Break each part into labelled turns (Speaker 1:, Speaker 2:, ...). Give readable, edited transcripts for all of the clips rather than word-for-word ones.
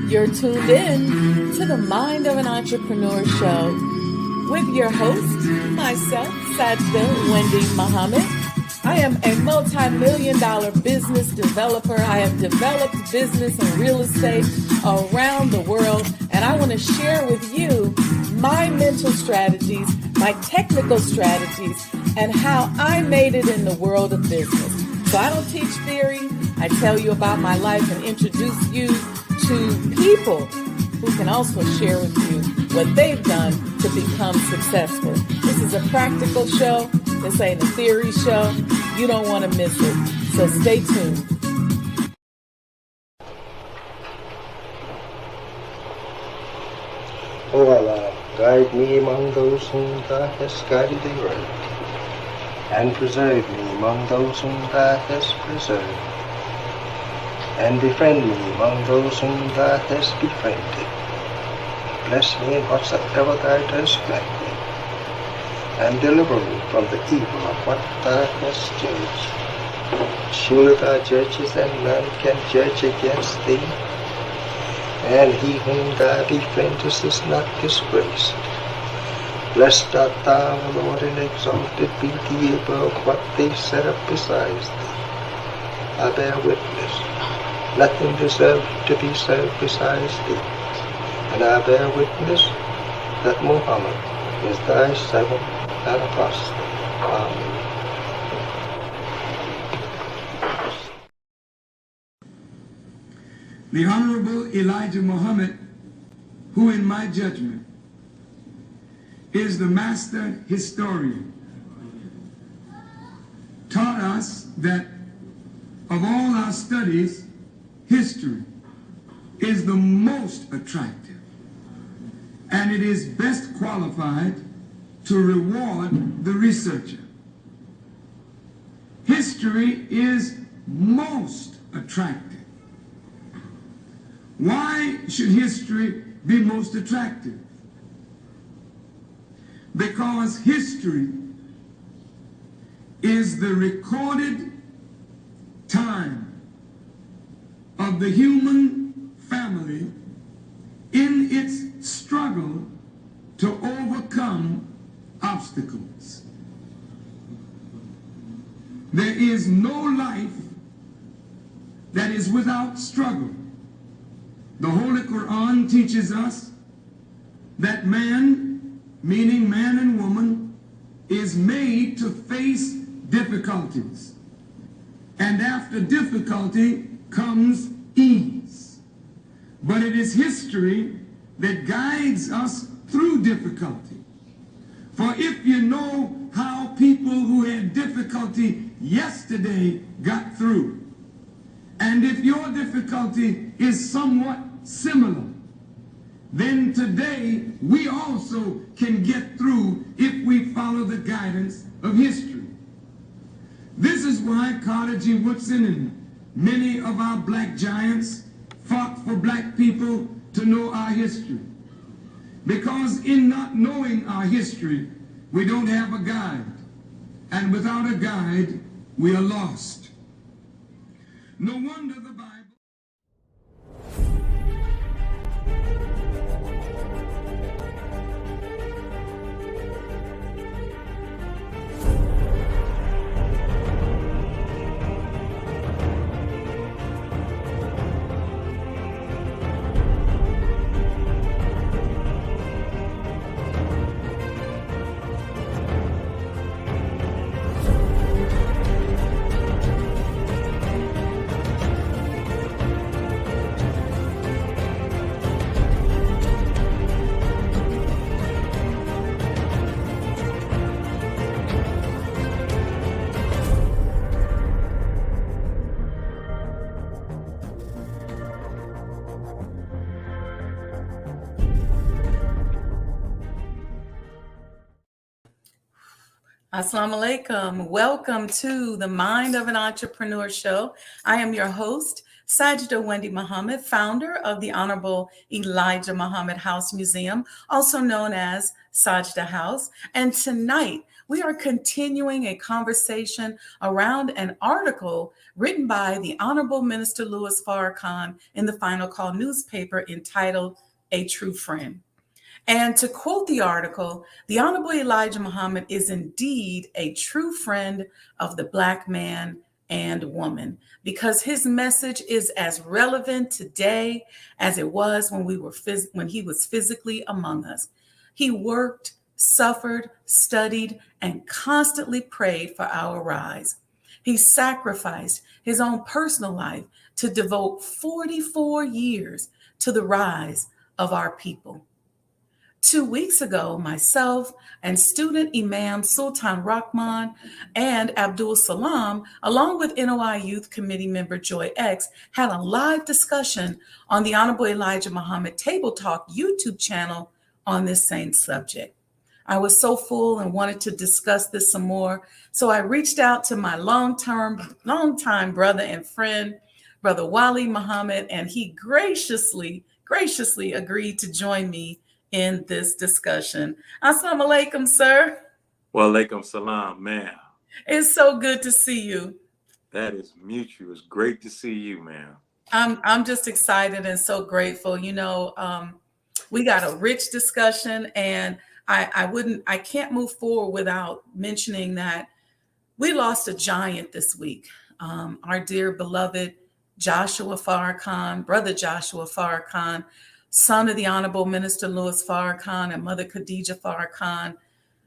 Speaker 1: You're tuned in to the Mind of an Entrepreneur show with your host, myself, Sajdah Wendy Muhammad. I am a multi-million-dollar business developer. I have developed business and real estate around the world, and I want to share with you my mental strategies, my technical strategies, and how I made it in the world of business. So I don't teach theory. I tell you about my life and introduce you to people who can also share with you what they've done to become successful. This is a practical show. This ain't a theory show. You don't want to miss it. So stay tuned.
Speaker 2: O Allah, guide me among those whom Thou hast guided aright, and preserve me among those whom Thou hast preserved, and befriend me among those whom Thou hast befriended. Bless me in whatsoever Thou dost grant me, and deliver me from the evil of what Thou hast judged. Surely Thou judgest, and none can judge against Thee, and he whom Thou befriendest is not disgraced. Blessed art Thou, O Lord, and exalted be Thee above what they set up besides Thee. I bear witness, nothing deserves to be served besides Thee, and I bear witness that Muhammad is Thy servant and apostle. Amen.
Speaker 3: The Honorable Elijah Muhammad, who in my judgment is the master historian, taught us that of all our studies, history is the most attractive, and it is best qualified to reward the researcher. History is most attractive. Why should history be most attractive? Because history is the recorded time of the human family in its struggle to overcome obstacles. There is no life that is without struggle. The Holy Quran teaches us that man, meaning man and woman, is made to face difficulties. And after difficulty comes ease. But it is history that guides us through difficulty. For if you know how people who had difficulty yesterday got through, and if your difficulty is somewhat similar, then today we also can get through if we follow the guidance of history. This is why Carter G. Woodson and many of our black giants fought for black people to know our history. Because in not knowing our history, we don't have a guide. And without a guide, we are lost. No wonder the Bible...
Speaker 1: Assalamu alaikum. Welcome to the Mind of an Entrepreneur show. I am your host, Sajdah Wendy Muhammad, founder of the Honorable Elijah Muhammad House Museum, also known as Sajdah House. And tonight We are continuing a conversation around an article written by the Honorable Minister Louis Farrakhan in the Final Call newspaper entitled A True Friend. And to quote the article, the Honorable Elijah Muhammad is indeed a true friend of the Black man and woman, because his message is as relevant today as it was when when he was physically among us. He worked, suffered, studied, and constantly prayed for our rise. He sacrificed his own personal life to devote 44 years to the rise of our people. 2 weeks ago, myself and student Imam Sultan Rahman and Abdul Salam, along with NOI Youth Committee member Joy X, had a live discussion on the Honorable Elijah Muhammad Table Talk YouTube channel on this same subject. I was so full and wanted to discuss this some more, so I reached out to my longtime brother and friend, Brother Wali Muhammad, and he graciously agreed to join me in this discussion. Assalamu alaikum, sir.
Speaker 4: Wa alaikum salam, ma'am.
Speaker 1: It's so good to see you.
Speaker 4: That is mutual. It's great to see you, ma'am.
Speaker 1: I'm just excited and so grateful. We got a rich discussion, and I can't move forward without mentioning that we lost a giant this week. Our dear beloved Joshua Farrakhan, brother Joshua Farrakhan, son of the Honorable Minister Louis Farrakhan and Mother Khadija Farrakhan,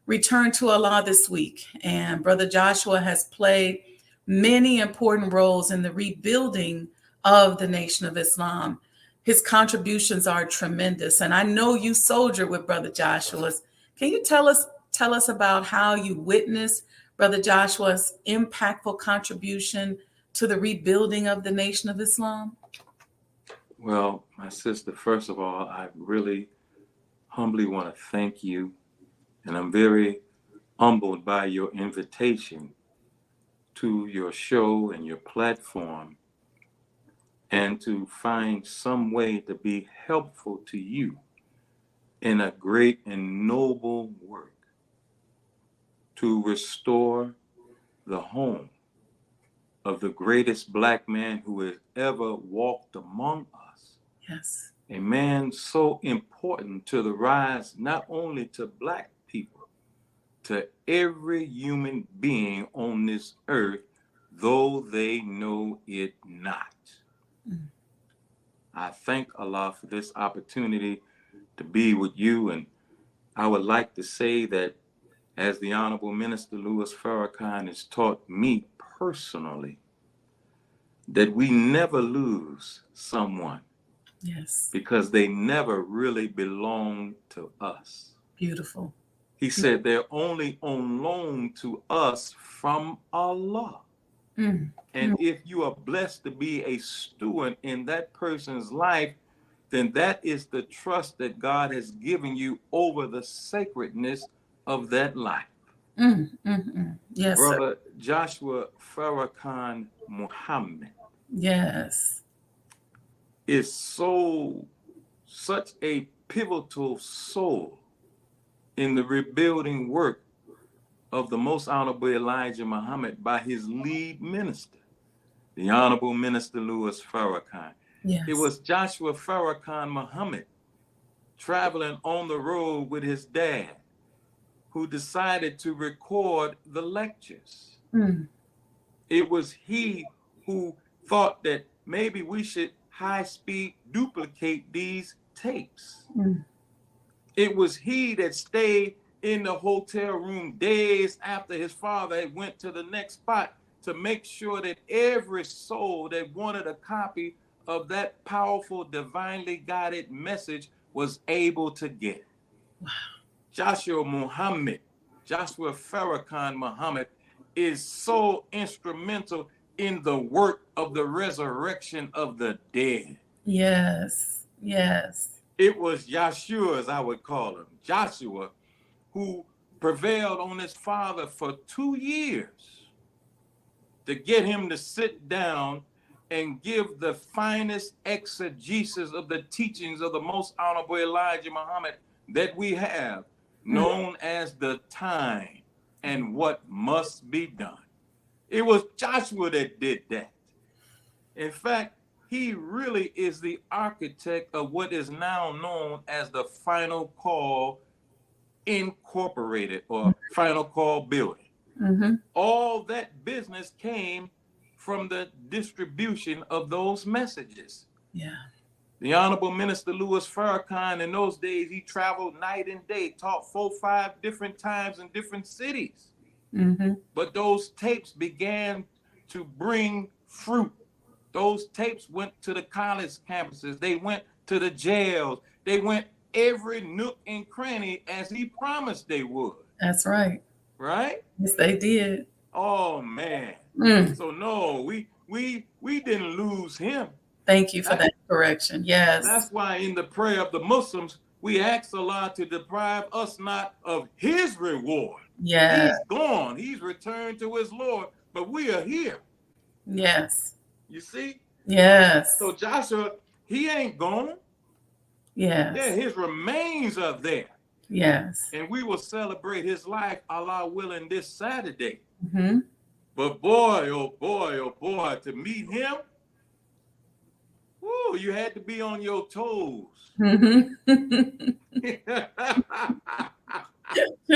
Speaker 1: returned to Allah this week. And Brother Joshua has played many important roles in the rebuilding of the Nation of Islam. His contributions are tremendous. And I know you soldiered with Brother Joshua's. Can you tell us about how you witnessed Brother Joshua's impactful contribution to the rebuilding of the Nation of Islam?
Speaker 4: Well, my sister, first of all, I really humbly want to thank you. And I'm very humbled by your invitation to your show and your platform, and to find some way to be helpful to you in a great and noble work to restore the home of the greatest Black man who has ever walked among us.
Speaker 1: Yes.
Speaker 4: A man so important to the rise, not only to Black people, to every human being on this earth, though they know it not. Mm. I thank Allah for this opportunity to be with you. And I would like to say that, as the Honorable Minister Louis Farrakhan has taught me personally, that we never lose someone.
Speaker 1: Yes.
Speaker 4: Because they never really belong to us.
Speaker 1: Beautiful.
Speaker 4: He said they're only on loan to us from Allah. And if you are blessed to be a steward in that person's life, then that is the trust that God has given you over the sacredness of that life.
Speaker 1: Yes,
Speaker 4: Brother
Speaker 1: sir.
Speaker 4: Joshua Farrakhan Muhammad.
Speaker 1: Yes.
Speaker 4: Is such a pivotal soul in the rebuilding work of the Most Honorable Elijah Muhammad by his lead minister, the Honorable Minister Louis Farrakhan.
Speaker 1: Yes.
Speaker 4: It was Joshua Farrakhan Muhammad traveling on the road with his dad who decided to record the lectures. It was he who thought that maybe we should high-speed duplicate these tapes. It was he that stayed in the hotel room days after his father had went to the next spot to make sure that every soul that wanted a copy of that powerful, divinely guided message was able to get it.
Speaker 1: Wow.
Speaker 4: Joshua Farrakhan Muhammad is so instrumental in the work of the resurrection of the dead.
Speaker 1: Yes, yes.
Speaker 4: It was Yahshua, as I would call him, Joshua, who prevailed on his father for 2 years to get him to sit down and give the finest exegesis of the teachings of the Most Honorable Elijah Muhammad that we have, known as the time and what must be done. It was Joshua that did that. In fact, he really is the architect of what is now known as the Final Call Incorporated or Final Call Building.
Speaker 1: Mm-hmm.
Speaker 4: All that business came from the distribution of those messages.
Speaker 1: Yeah.
Speaker 4: The Honorable Minister Louis Farrakhan, in those days, he traveled night and day, taught 4, 5 different times in different cities.
Speaker 1: Mm-hmm.
Speaker 4: But those tapes began to bring fruit. Those tapes went to the college campuses. They went to the jails. They went every nook and cranny as he promised they would.
Speaker 1: That's right.
Speaker 4: Right?
Speaker 1: Yes, they did.
Speaker 4: Oh, man. So, no, we didn't lose him.
Speaker 1: Thank you for that correction. Yes.
Speaker 4: That's why in the prayer of the Muslims, we ask Allah to deprive us not of his reward.
Speaker 1: Yeah.
Speaker 4: He's gone. He's returned to his Lord, but we are here.
Speaker 1: Yes.
Speaker 4: You see?
Speaker 1: Yes.
Speaker 4: So Joshua, he ain't gone.
Speaker 1: Yes.
Speaker 4: Yeah, his remains are there.
Speaker 1: Yes.
Speaker 4: And we will celebrate his life, Allah willing, this Saturday.
Speaker 1: Mm-hmm.
Speaker 4: But boy, oh boy, oh boy, to meet him, woo, you had to be on your toes.
Speaker 1: Mm-hmm.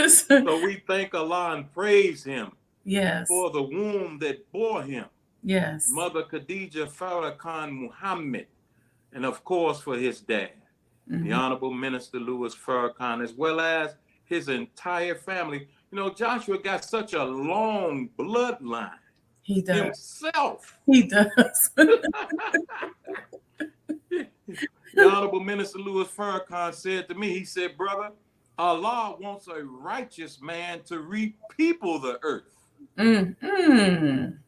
Speaker 4: So we thank Allah and praise him.
Speaker 1: Yes.
Speaker 4: For the womb that bore him.
Speaker 1: Yes.
Speaker 4: Mother Khadija Farrakhan Muhammad. And of course for his dad, the Honorable Minister Louis Farrakhan, as well as his entire family. You know, Joshua got such a long bloodline.
Speaker 1: He does.
Speaker 4: Himself.
Speaker 1: He does.
Speaker 4: The Honorable Minister Louis Farrakhan said to me, he said, brother, Allah wants a righteous man to repeople the earth.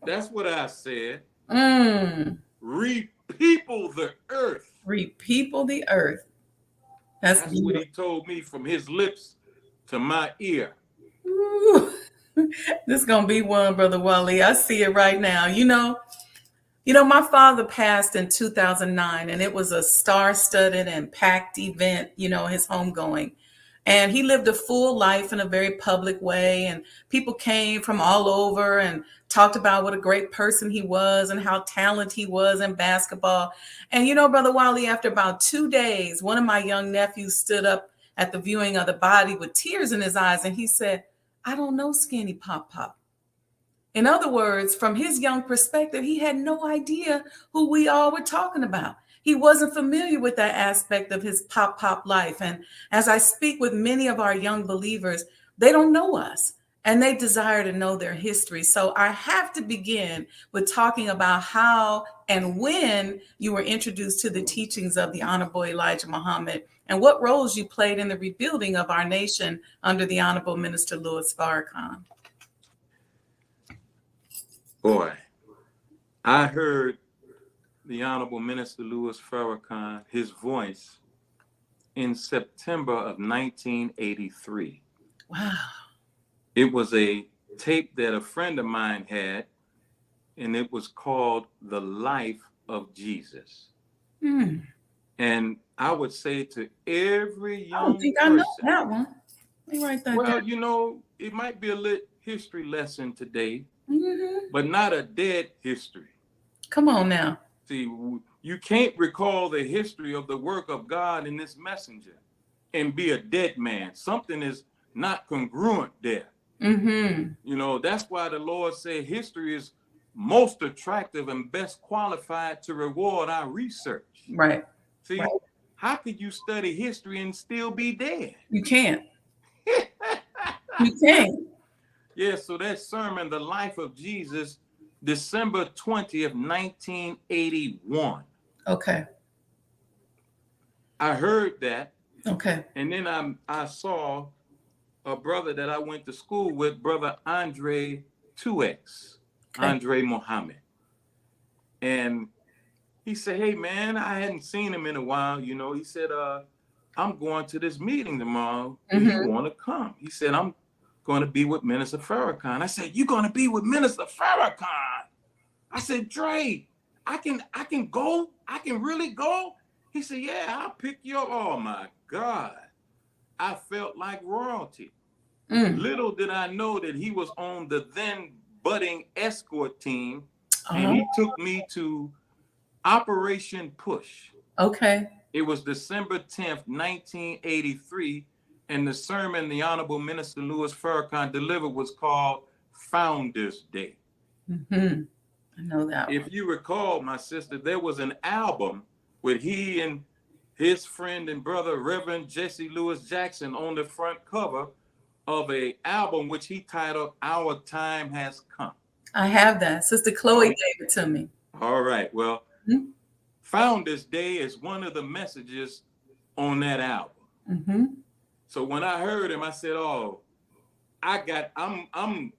Speaker 4: That's what I said. Repeople the earth.
Speaker 1: Repeople the earth. That's
Speaker 4: what he told me from his lips to my ear.
Speaker 1: Ooh. This is gonna be one, Brother Wali. I see it right now. You know, my father passed in 2009, and it was a star-studded and packed event, his homegoing. And he lived a full life in a very public way. And people came from all over and talked about what a great person he was and how talented he was in basketball. And, Brother Wali, after about 2 days, one of my young nephews stood up at the viewing of the body with tears in his eyes. And he said, I don't know Skinny Pop Pop. In other words, from his young perspective, he had no idea who we all were talking about. He wasn't familiar with that aspect of his pop life. And as I speak with many of our young believers, they don't know us and they desire to know their history. So I have to begin with talking about how and when you were introduced to the teachings of the Honorable Elijah Muhammad and what roles you played in the rebuilding of our nation under the Honorable Minister Louis Farrakhan.
Speaker 4: Boy, I heard the Honorable Minister Louis Farrakhan, his voice, in September of 1983.
Speaker 1: Wow.
Speaker 4: It was a tape that a friend of mine had, and it was called The Life of Jesus. And I would say to every young
Speaker 1: I don't think
Speaker 4: person,
Speaker 1: I know that one. Let me write that down.
Speaker 4: It might be a lit history lesson today, but not a dead history.
Speaker 1: Come on now.
Speaker 4: See, you can't recall the history of the work of God in this messenger and be a dead man. Something is not congruent there. That's why the Lord said history is most attractive and best qualified to reward our research.
Speaker 1: Right.
Speaker 4: See, how could you study history and still be dead?
Speaker 1: You can't. You can't.
Speaker 4: Yeah, so that sermon, The Life of Jesus, December 20th, 1981.
Speaker 1: Okay.
Speaker 4: I heard that.
Speaker 1: Okay.
Speaker 4: And then I saw a brother that I went to school with, Brother Andre 2X, okay. Andre Muhammad. And he said, hey, man, I hadn't seen him in a while. He said, I'm going to this meeting tomorrow. Do you want to come? He said, I'm going to be with Minister Farrakhan. I said, you're going to be with Minister Farrakhan? I said, Dre, I can go? I can really go? He said, yeah, I'll pick you up. Oh, my God. I felt like royalty. Little did I know that he was on the then budding escort team, and he took me to Operation Push.
Speaker 1: Okay.
Speaker 4: It was December 10th, 1983, and the sermon the Honorable Minister Louis Farrakhan delivered was called Founders Day.
Speaker 1: I know that.
Speaker 4: If you recall, my sister, there was an album with he and his friend and brother, Reverend Jesse Lewis Jackson, on the front cover of an album which he titled Our Time Has Come.
Speaker 1: I have that. Sister Chloe gave it to me.
Speaker 4: All right. Well, Founders Day is one of the messages on that album. So when I heard him, I said, "Oh, I'm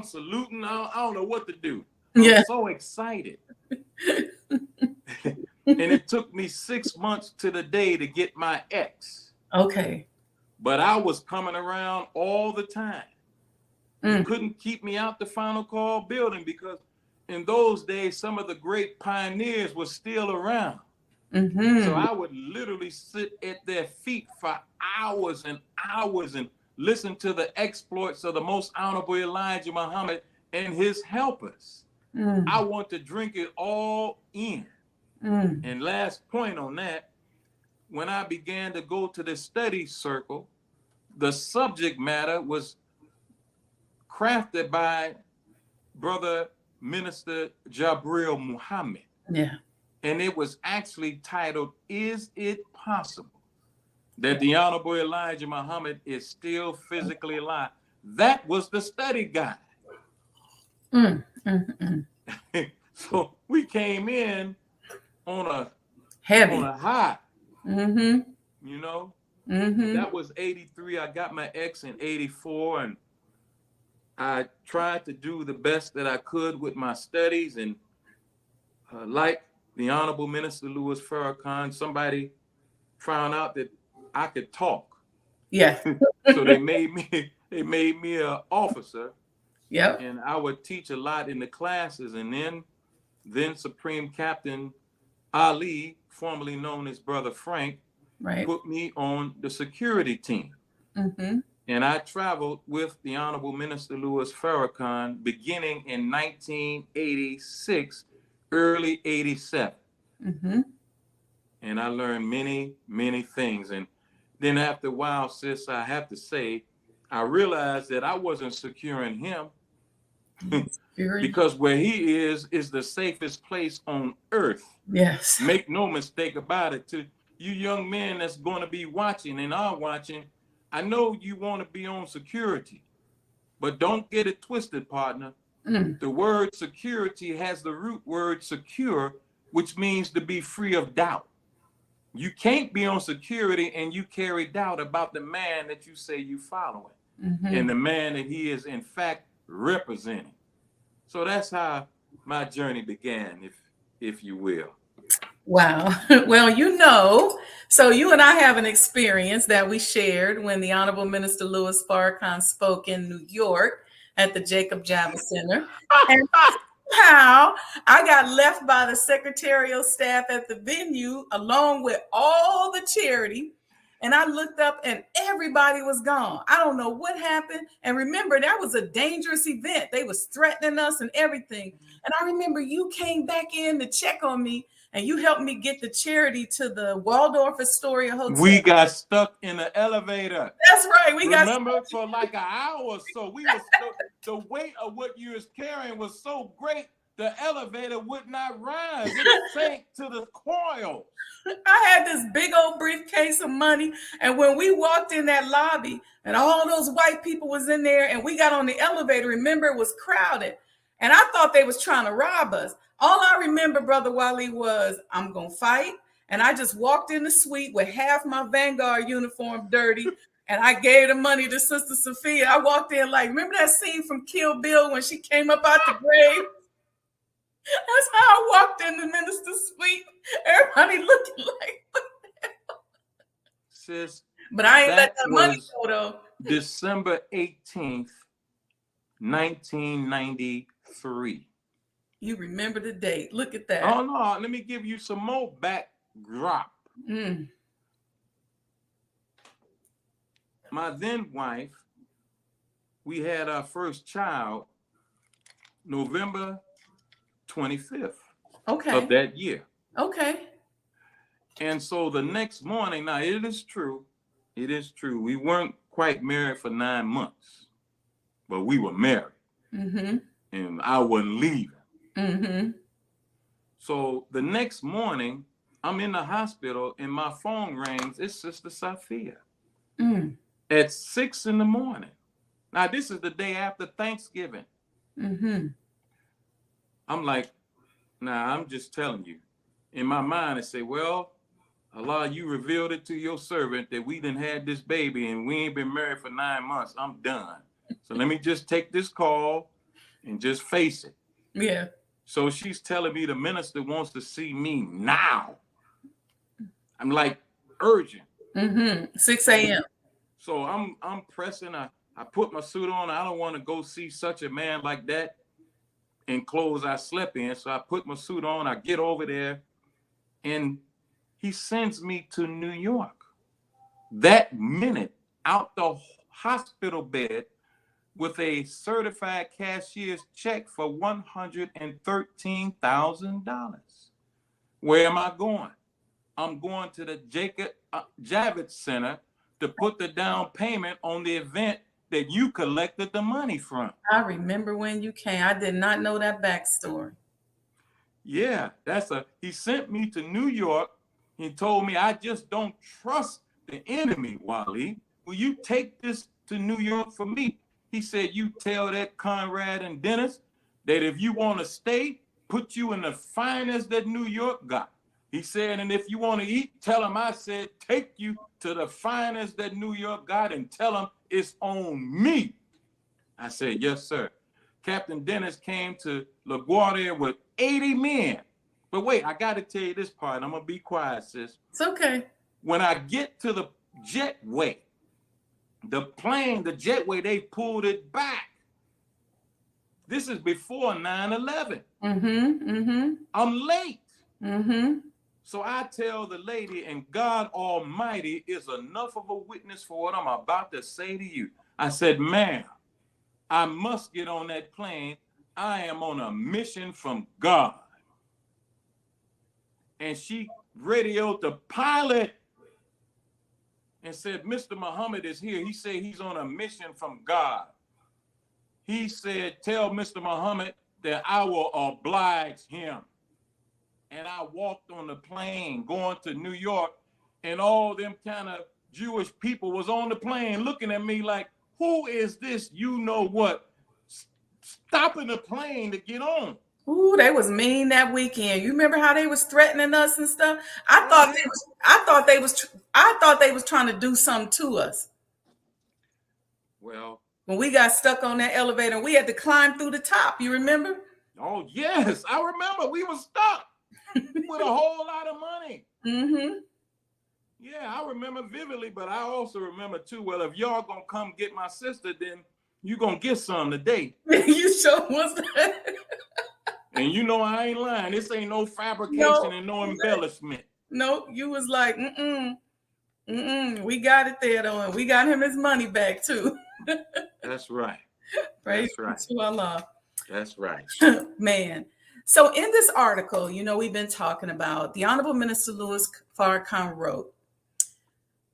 Speaker 4: saluting. I don't know what to do. I'm so excited." And it took me 6 months to the day to get my X.
Speaker 1: Okay.
Speaker 4: But I was coming around all the time. You couldn't keep me out the Final Call building because in those days, some of the great pioneers were still around. So I would literally sit at their feet for hours and hours and listen to the exploits of the Most Honorable Elijah Muhammad and his helpers. I want to drink it all in. And last point on that, when I began to go to the study circle, the subject matter was crafted by Brother Minister Jabril Muhammad. And it was actually titled, Is It Possible That the Honorable Elijah Muhammad is Still Physically Alive? That was the study guide. So we came in on a high. You know, that was 83. I got my X in 84, and I tried to do the best that I could with my studies. And like the Honorable Minister Louis Farrakhan, somebody found out that I could talk. So they made me an officer. And I would teach a lot in the classes. And then Supreme Captain Ali, formerly known as Brother Frank, put me on the security team. And I traveled with the Honorable Minister Louis Farrakhan beginning in 1986, early 87. And I learned many, many things. And then after a while, sis, I have to say, I realized that I wasn't securing him because where he is the safest place on earth. Make no mistake about it. To you young men that's going to be watching and are watching, I know you want to be on security, but don't get it twisted, partner. The word security has the root word secure, which means to be free of doubt. You can't be on security and you carry doubt about the man that you say you following and the man that he is in fact representing. So that's how my journey began, if you will.
Speaker 1: Wow. Well, so you and I have an experience that we shared when the Honorable Minister Louis Farrakhan spoke in New York at the Jacob Javits Center. And somehow I got left by the secretarial staff at the venue along with all the charity. And I looked up and everybody was gone. I don't know what happened. And remember, that was a dangerous event. They was threatening us and everything. And I remember you came back in to check on me and you helped me get the charity to the Waldorf Astoria Hotel.
Speaker 4: We got stuck in the elevator.
Speaker 1: That's right.
Speaker 4: Remember, for like an hour or so. We was the weight of what you was carrying was so great, the elevator would not rise. It sank to the coil.
Speaker 1: I had this big old briefcase of money, and when we walked in that lobby, and all those white people was in there, and we got on the elevator, remember, it was crowded, and I thought they was trying to rob us. All I remember, Brother Wali, was I'm gonna fight, and I just walked in the suite with half my Vanguard uniform dirty, and I gave the money to Sister Sophia. I walked in like, remember that scene from Kill Bill when she came up out the grave? That's how I walked in the minister's suite. Everybody looking like, what the hell?
Speaker 4: Sis,
Speaker 1: but I ain't let that money go though.
Speaker 4: December 18th, 1993.
Speaker 1: You remember the date. Look at that.
Speaker 4: Oh, no. Let me give you some more backdrop. My then wife, we had our first child November 25th of that year.
Speaker 1: Okay.
Speaker 4: And so the next morning, now it is true, we weren't quite married for 9 months, but we were married. And I wasn't leaving. So the next morning, I'm in the hospital and my phone rings. It's Sister Sophia at 6 in the morning. Now, this is the day after Thanksgiving. I'm like, nah, I'm just telling you. In my mind, I say, well, Allah, you revealed it to your servant that we done had this baby and we ain't been married for 9 months. I'm done. So let me just take this call and just face it.
Speaker 1: Yeah.
Speaker 4: So she's telling me the minister wants to see me now. I'm like, urgent.
Speaker 1: 6 a.m.
Speaker 4: So I'm pressing. I put my suit on. I don't want to go see such a man like that in clothes I slept in. So I put my suit on. I get over there, and he sends me to New York. That minute, out the hospital bed with a certified cashier's check for $113,000. Where am I going? I'm going to the Jacob Javits Center to put the down payment on the event that you collected the money from.
Speaker 1: I remember when you came. I did not know that backstory.
Speaker 4: Yeah, he sent me to New York. He told me, I just don't trust the enemy, Wali. Will you take this to New York for me? He said, you tell that Conrad and Dennis that if you want to stay, put you in the finest that New York got. He said, and if you want to eat, tell them I said, take you to the finest that New York got and tell them it's on me. I said, yes, sir. Captain Dennis came to LaGuardia with 80 men. But wait, I got to tell you this part. I'm going to be quiet, sis.
Speaker 1: It's okay.
Speaker 4: When I get to the jetway, the jetway, they pulled it back. This is before 9/11. I'm late. So I tell the lady, and God Almighty is enough of a witness for what I'm about to say to you. I said, ma'am, I must get on that plane. I am on a mission from God. And she radioed the pilot and said, Mr. Muhammad is here. He said he's on a mission from God. He said, tell Mr. Muhammad that I will oblige him. And I walked on the plane going to New York, and all them kind of Jewish people was on the plane looking at me like, who is this? You know what? Stopping the plane to get on.
Speaker 1: Ooh, they was mean that weekend. You remember how they was threatening us and stuff? I thought they was trying to do something to us.
Speaker 4: Well,
Speaker 1: when we got stuck on that elevator, we had to climb through the top. You remember?
Speaker 4: Oh yes, I remember. We were stuck with a whole lot of money. Yeah, I remember vividly, but I also remember too. Well, if y'all gonna come get my sister, then you gonna get some today.
Speaker 1: You sure was that?
Speaker 4: And you know I ain't lying. This ain't no fabrication and no embellishment.
Speaker 1: No, you was like, we got it there though, and we got him his money back too.
Speaker 4: That's right.
Speaker 1: Praise
Speaker 4: That's right.
Speaker 1: to Allah.
Speaker 4: That's right.
Speaker 1: Man. So in this article, you know, we've been talking about the Honorable Minister Louis Farrakhan wrote,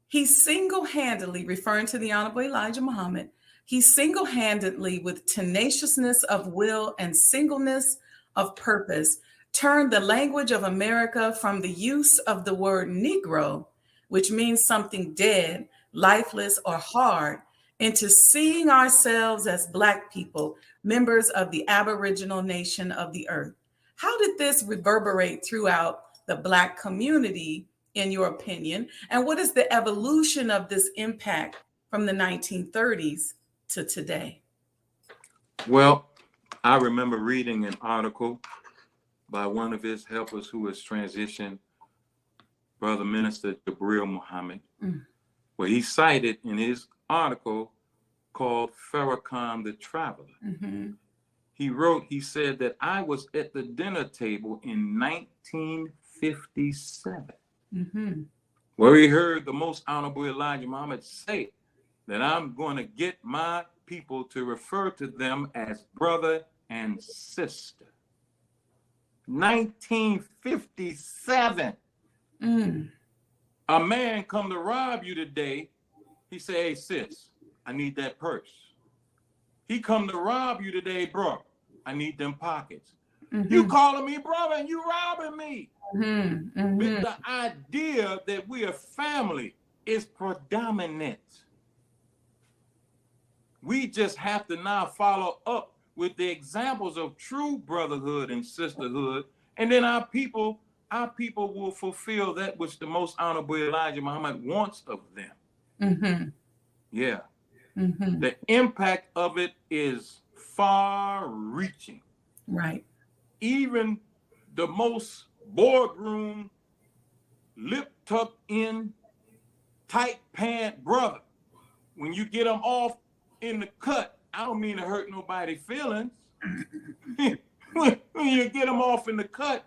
Speaker 1: he single-handedly, referring to the Honorable Elijah Muhammad, he single-handedly, with tenaciousness of will and singleness of purpose, turned the language of America from the use of the word Negro, which means something dead, lifeless, or hard, into seeing ourselves as Black people, members of the Aboriginal nation of the earth. How did this reverberate throughout the Black community, in your opinion? And what is the evolution of this impact from the 1930s to today?
Speaker 4: Well, I remember reading an article by one of his helpers who has transitioned, Brother Minister Wali Muhammad, where he cited in his article called Farrakhan the Traveler. He wrote, he said that I was at the dinner table in 1957, where he heard the Most Honorable Elijah Muhammad say that I'm going to get my people to refer to them as brother and sister. 1957. A man come to rob you today. He say, hey, sis, I need that purse. He come to rob you today, bro. I need them pockets. You calling me brother and you robbing me. But the idea that we are family is predominant. We just have to now follow up with the examples of true brotherhood and sisterhood, and then our people will fulfill that which the most honorable Elijah Muhammad wants of them. Yeah. The impact of it is far-reaching.
Speaker 1: Right.
Speaker 4: Even the most boardroom, lip tucked in, tight pant brother, when you get them off in the cut, I don't mean to hurt nobody's feelings. When you get him off in the cut,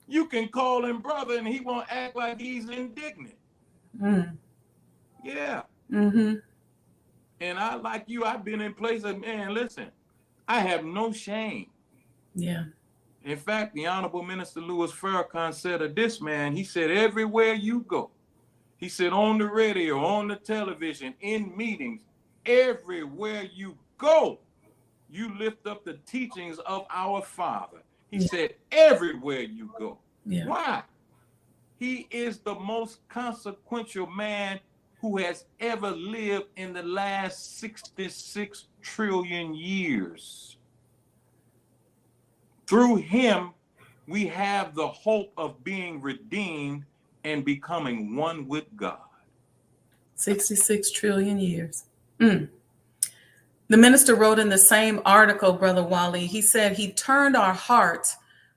Speaker 4: you can call him brother and he won't act like he's indignant. Yeah. And I, like you, I've been in places, man, listen, I have no shame.
Speaker 1: Yeah.
Speaker 4: In fact, the Honorable Minister Louis Farrakhan said of this man, he said, everywhere you go, he said, on the radio, on the television, in meetings, everywhere you go, you lift up the teachings of our Father. He said, everywhere you go. Why? He is the most consequential man who has ever lived in the last 66 trillion years. Through him, we have the hope of being redeemed and becoming one with God.
Speaker 1: 66 trillion years. The minister wrote in the same article, Brother Wali, he said he turned our hearts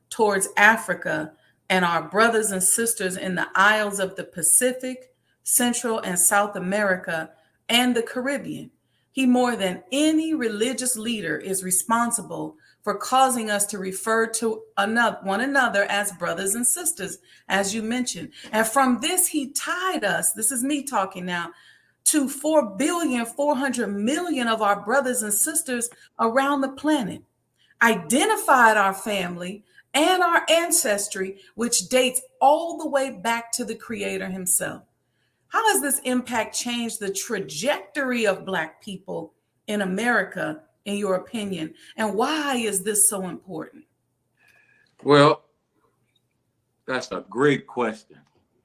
Speaker 1: towards Africa and our brothers and sisters in the isles of the Pacific, Central and South America, and the Caribbean. He, more than any religious leader, is responsible for causing us to refer to one another as brothers and sisters, as you mentioned. And from this, he tied us, this is me talking now, to 4,400,000,000 of our brothers and sisters around the planet, identified our family and our ancestry, which dates all the way back to the Creator himself. How has this impact changed the trajectory of Black people in America, in your opinion? And why is this so important?
Speaker 4: Well, that's a great question.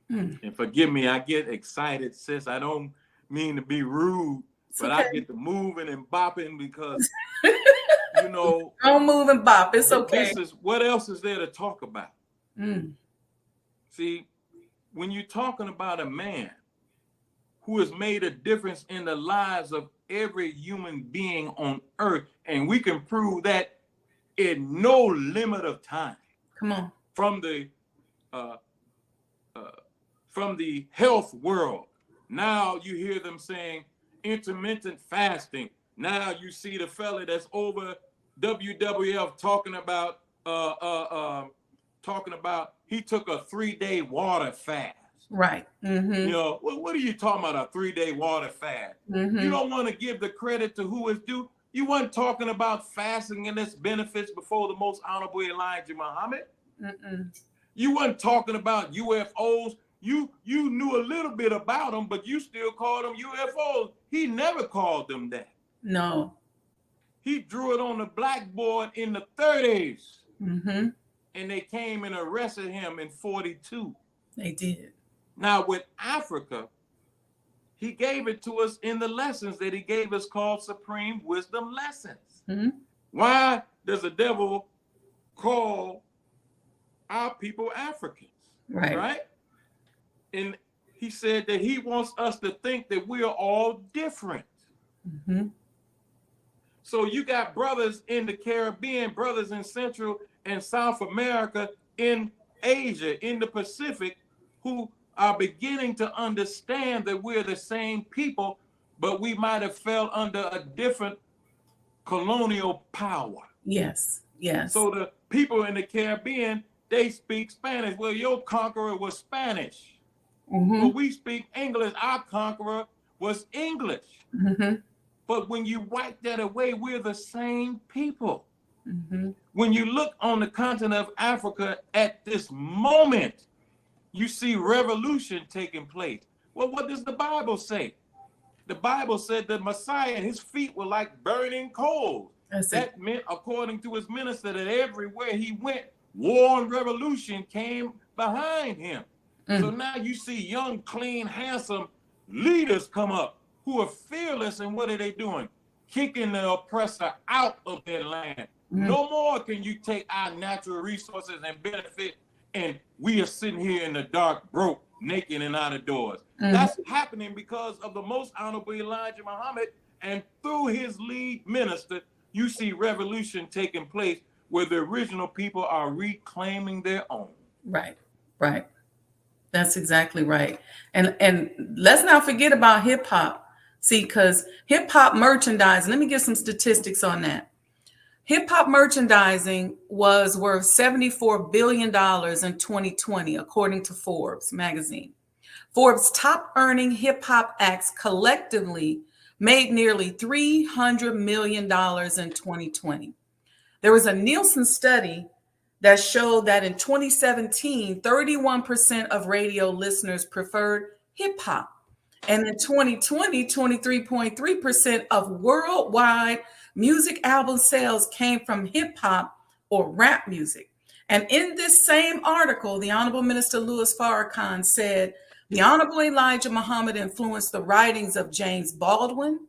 Speaker 4: And forgive me, I get excited, sis. I don't mean to be rude, but okay. I get to moving and bopping because, you know.
Speaker 1: Don't move and bop. It's okay.
Speaker 4: This is, what else is there to talk about? See, when you're talking about a man who has made a difference in the lives of every human being on earth, and we can prove that in no limit of time.
Speaker 1: Come on.
Speaker 4: From the health world, now you hear them saying intermittent fasting. Now you see the fella that's over WWF talking about he took a 3-day water fast.
Speaker 1: Right.
Speaker 4: You know, what are you talking about, a 3-day water fast? You don't want to give the credit to who is due. You weren't talking about fasting and its benefits before the most honorable Elijah Muhammad. You weren't talking about UFOs. You knew a little bit about them, but you still called them UFOs. He never called them that.
Speaker 1: No.
Speaker 4: He drew it on the blackboard in the 30s. And they came and arrested him in 42.
Speaker 1: They did.
Speaker 4: Now with Africa, he gave it to us in the lessons that he gave us called Supreme Wisdom Lessons. Why does the devil call our people Africans? Right? And he said that he wants us to think that we are all different. So you got brothers in the Caribbean, brothers in Central and South America, in Asia, in the Pacific, who are beginning to understand that we're the same people, but we might have fell under a different colonial power.
Speaker 1: Yes.
Speaker 4: So the people in the Caribbean, they speak Spanish. Well, your conqueror was Spanish. But we speak English. Our conqueror was English. But when you wipe that away, we're the same people.
Speaker 1: Mm-hmm.
Speaker 4: When you look on the continent of Africa at this moment, you see revolution taking place. Well, what does the Bible say? The Bible said that Messiah, his feet were like burning coals. That meant, according to his minister, that everywhere he went, war and revolution came behind him. So now you see young, clean, handsome leaders come up who are fearless, and what are they doing? Kicking the oppressor out of their land. No more can you take our natural resources and benefit, and we are sitting here in the dark, broke, naked, and out of doors. That's happening because of the Most Honorable Elijah Muhammad, and through his lead minister, you see revolution taking place where the original people are reclaiming their own.
Speaker 1: Right, right. That's exactly right. And let's not forget about hip hop. See, because hip hop merchandising, let me give some statistics on that. Hip hop merchandising was worth $74 billion in 2020, according to Forbes magazine. Forbes' top earning hip hop acts collectively made nearly $300 million in 2020. There was a Nielsen study that showed that in 2017, 31% of radio listeners preferred hip hop. And in 2020, 23.3% of worldwide music album sales came from hip hop or rap music. And in this same article, the Honorable Minister Louis Farrakhan said, the Honorable Elijah Muhammad influenced the writings of James Baldwin,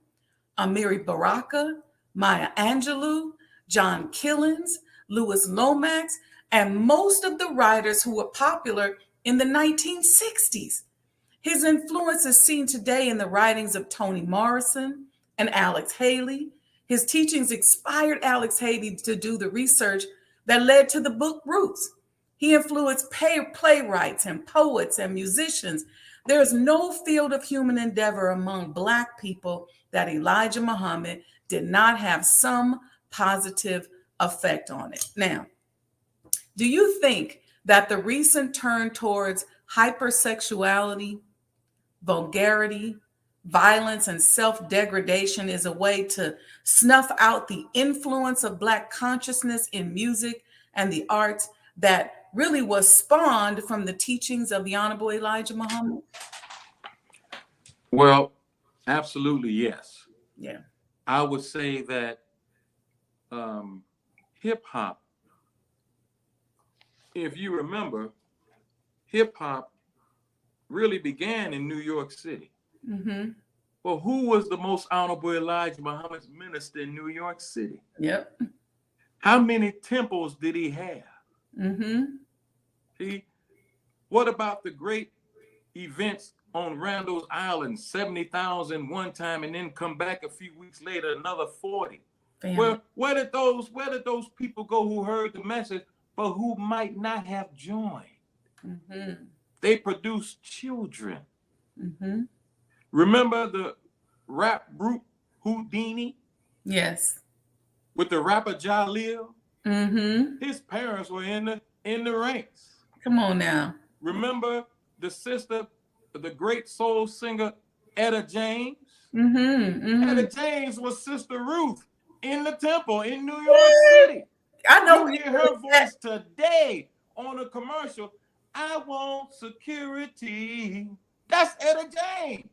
Speaker 1: Amiri Baraka, Maya Angelou, John Killens, Louis Lomax, and most of the writers who were popular in the 1960s. His influence is seen today in the writings of Toni Morrison and Alex Haley. His teachings inspired Alex Haley to do the research that led to the book Roots. He influenced playwrights and poets and musicians. There is no field of human endeavor among Black people that Elijah Muhammad did not have some positive effect on it. Now, do you think that the recent turn towards hypersexuality, vulgarity, violence, and self-degradation is a way to snuff out the influence of Black consciousness in music and the arts that really was spawned from the teachings of the Honorable Elijah Muhammad?
Speaker 4: Well, absolutely, yes.
Speaker 1: Yeah.
Speaker 4: I would say that hip hop, if you remember, hip hop really began in New York City.
Speaker 1: Mm-hmm.
Speaker 4: Well, who was the Most Honorable Elijah Muhammad's minister in New York City?
Speaker 1: Yep.
Speaker 4: How many temples did he have?
Speaker 1: Mm-hmm.
Speaker 4: See, what about the great events on Randall's Island, 70,000 one time, and then come back a few weeks later, another 40? Well, where did those people go who heard the message, but who might not have joined?
Speaker 1: Mm-hmm.
Speaker 4: They produced children.
Speaker 1: Mm-hmm.
Speaker 4: Remember the rap group Houdini?
Speaker 1: Yes.
Speaker 4: With the rapper Jalil?
Speaker 1: Mm-hmm.
Speaker 4: His parents were in the ranks.
Speaker 1: Come on now.
Speaker 4: Remember the sister, the great soul singer Etta James?
Speaker 1: Mm-hmm. Mm-hmm.
Speaker 4: Etta James was Sister Ruth in the temple in New York City.
Speaker 1: I know.
Speaker 4: You hear her voice today on a commercial. I want security. That's Etta James.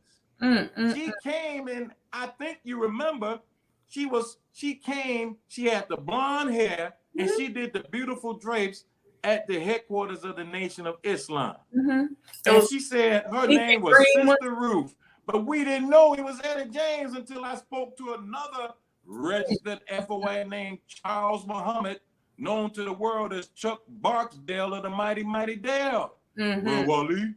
Speaker 4: She came, and I think you remember, she came, she had the blonde hair, and she did the beautiful drapes at the headquarters of the Nation of Islam. And she said her name was Sister Ruth, but we didn't know it was Etta James until I spoke to another registered FOA named Charles Muhammad, known to the world as Chuck Barksdale of the Mighty Mighty Dale. Well, Wali,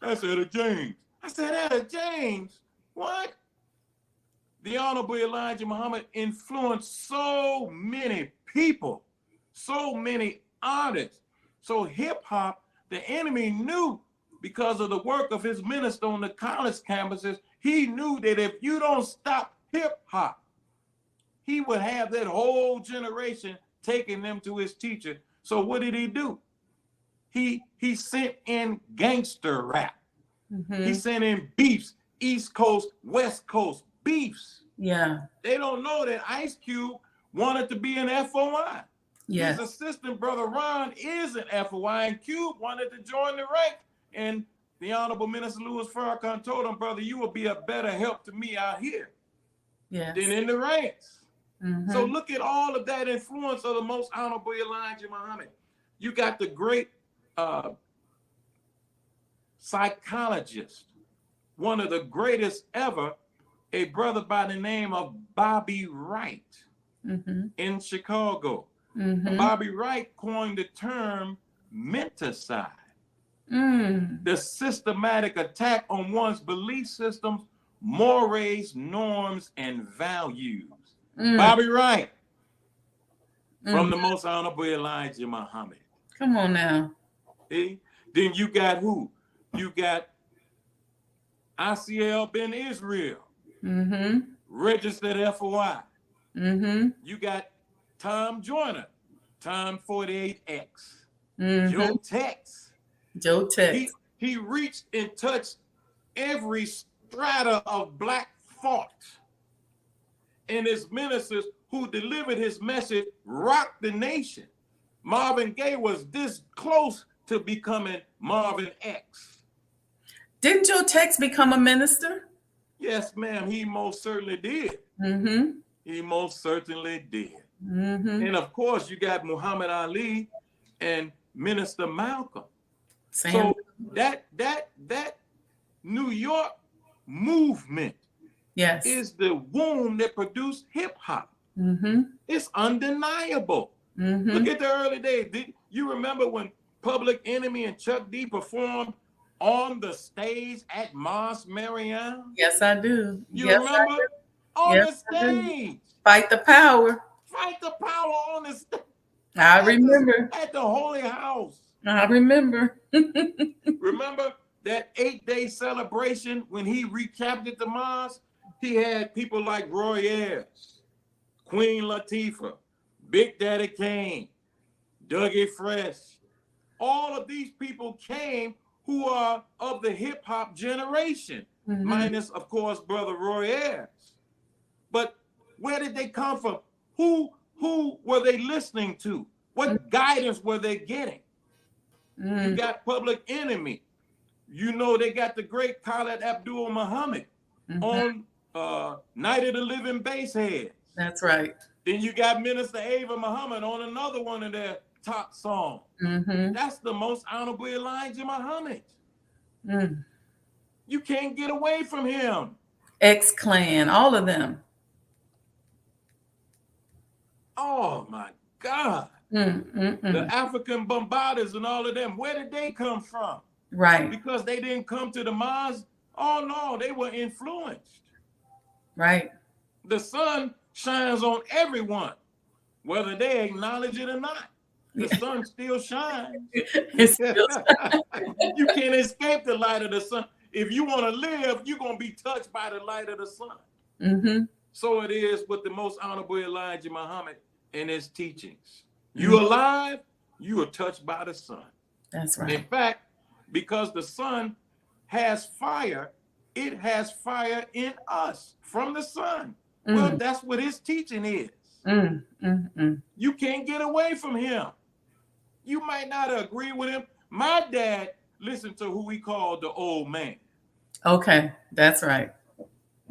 Speaker 4: that's Etta James. I said, Etta James? What? The Honorable Elijah Muhammad influenced so many people, so many artists. So hip hop, the enemy knew, because of the work of his minister on the college campuses, he knew that if you don't stop hip hop, he would have that whole generation taking them to his teacher. So what did he do? He sent in gangster rap. He sent in beefs, East Coast, West Coast beefs.
Speaker 1: Yeah.
Speaker 4: They don't know that Ice Cube wanted to be an FOI.
Speaker 1: Yeah.
Speaker 4: His assistant brother Ron is an FOI, and Cube wanted to join the ranks. And the Honorable Minister Louis Farrakhan told him, brother, you will be a better help to me out here
Speaker 1: Yes.
Speaker 4: than in the ranks.
Speaker 1: Mm-hmm.
Speaker 4: So look at all of that influence of the Most Honorable Elijah Muhammad. You got the great psychologist, one of the greatest ever, a brother by the name of Bobby Wright in Chicago. Bobby Wright coined the term menticide, the systematic attack on one's belief systems, mores, norms, and values. Bobby Wright, from the Most Honorable Elijah Muhammad.
Speaker 1: Come on now.
Speaker 4: See? Then you got who? You got ICL Ben Israel, registered FOI. You got Tom Joyner, Tom 48X, Joe Tex.
Speaker 1: Joe Tex.
Speaker 4: He reached and touched every strata of black thought. And his ministers who delivered his message rocked the nation. Marvin Gaye was this close to becoming Marvin X.
Speaker 1: Didn't Joe Tex become a minister?
Speaker 4: Yes, ma'am. He most certainly did. He most certainly did. And of course, you got Muhammad Ali and Minister Malcolm. So that New York movement is the womb that produced hip hop. It's undeniable. Look at the early days. Did you remember when Public Enemy and Chuck D performed on the stage at Mars Mariana?
Speaker 1: Yes, I do.
Speaker 4: You remember? On the stage.
Speaker 1: Fight the power.
Speaker 4: Fight the power on the stage.
Speaker 1: I remember.
Speaker 4: At the Holy House.
Speaker 1: I remember.
Speaker 4: Remember that 8-day celebration when he recaptured the Mars? He had people like Roy Ayers, Queen Latifah, Big Daddy Kane, Dougie Fresh. All of these people came who are of the hip hop generation, minus, of course, Brother Roy Ayers. But where did they come from? Who were they listening to? What guidance were they getting? You got Public Enemy. You know, they got the great Khalid Abdul Muhammad on Night of the Living Bassheads.
Speaker 1: That's right.
Speaker 4: Then you got Minister Ava Muhammad on another one of their top songs. That's the Most Honorable Elijah Muhammad. You can't get away from him.
Speaker 1: X-Clan, all of them.
Speaker 4: Oh my God. The African Bombarders and all of them, where did they come from?
Speaker 1: Right.
Speaker 4: Because they didn't come to the Mars? Oh no, they were influenced.
Speaker 1: Right.
Speaker 4: The sun shines on everyone, whether they acknowledge it or not. The sun still shines.
Speaker 1: It's still
Speaker 4: You can't escape the light of the sun. If you want to live, you're going to be touched by the light of the sun. So it is with the Most Honorable Elijah Muhammad and his teachings. You alive, you are touched by the sun.
Speaker 1: That's right.
Speaker 4: In fact, because the sun has fire, it has fire in us from the sun. Well, that's what his teaching is. You can't get away from him. You might not agree with him. My dad listened to who we called the old man.
Speaker 1: Okay, that's right.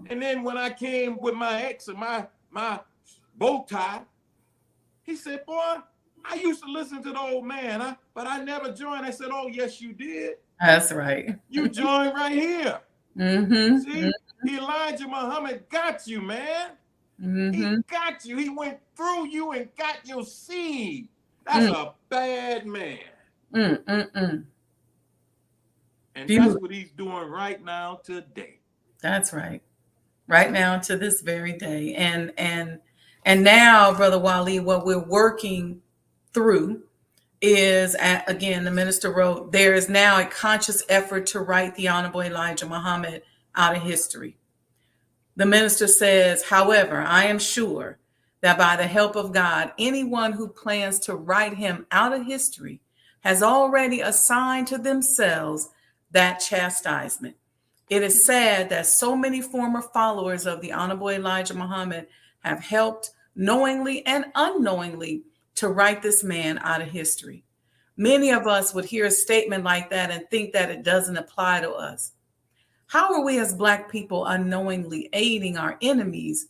Speaker 4: And then when I came with my ex and my bow tie, he said, boy, I used to listen to the old man, but I never joined. I said, oh, yes, you did.
Speaker 1: That's right.
Speaker 4: You joined right here. See, Elijah Muhammad got you, man. He got you. He went through you and got your seed. That's a bad man. And that's what he's doing right now today. That's
Speaker 1: right. Right now to this very day. And now, Brother Wali, what we're working through is, again, the minister wrote, there is now a conscious effort to write the Honorable Elijah Muhammad out of history. The minister says, however, I am sure that by the help of God, anyone who plans to write him out of history has already assigned to themselves that chastisement. It is sad that so many former followers of the Honorable Elijah Muhammad have helped knowingly and unknowingly to write this man out of history. Many of us would hear a statement like that and think that it doesn't apply to us. How are we as Black people unknowingly aiding our enemies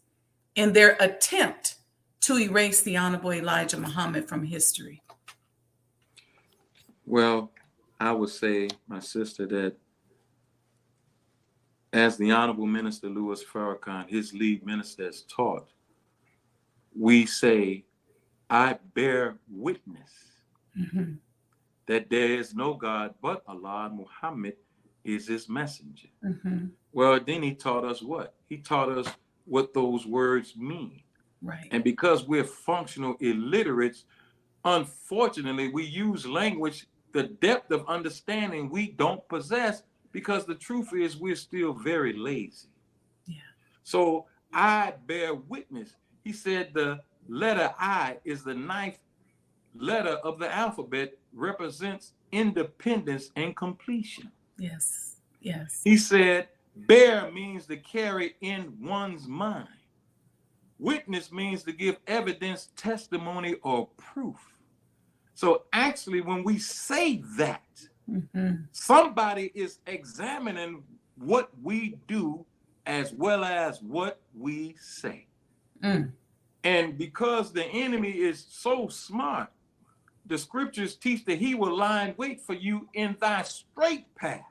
Speaker 1: in their attempt to erase the Honorable Elijah Muhammad from history?
Speaker 4: Well, I would say, my sister, that as the Honorable Minister Louis Farrakhan, his lead minister, has taught, we say, I bear witness that there is no God but Allah. Muhammad is his messenger. Well, then he taught us what? He taught us what those words mean.
Speaker 1: Right.
Speaker 4: And because we're functional illiterates, unfortunately, we use language, the depth of understanding we don't possess, because the truth is we're still very lazy.
Speaker 1: Yeah.
Speaker 4: So I bear witness. He said the letter I is the ninth letter of the alphabet, represents independence and completion.
Speaker 1: Yes. Yes.
Speaker 4: He said bear means to carry in one's mind. Witness means to give evidence, testimony, or proof. So actually, when we say that, somebody is examining what we do as well as what we say. And because the enemy is so smart, the scriptures teach that he will lie in wait for you in thy straight path.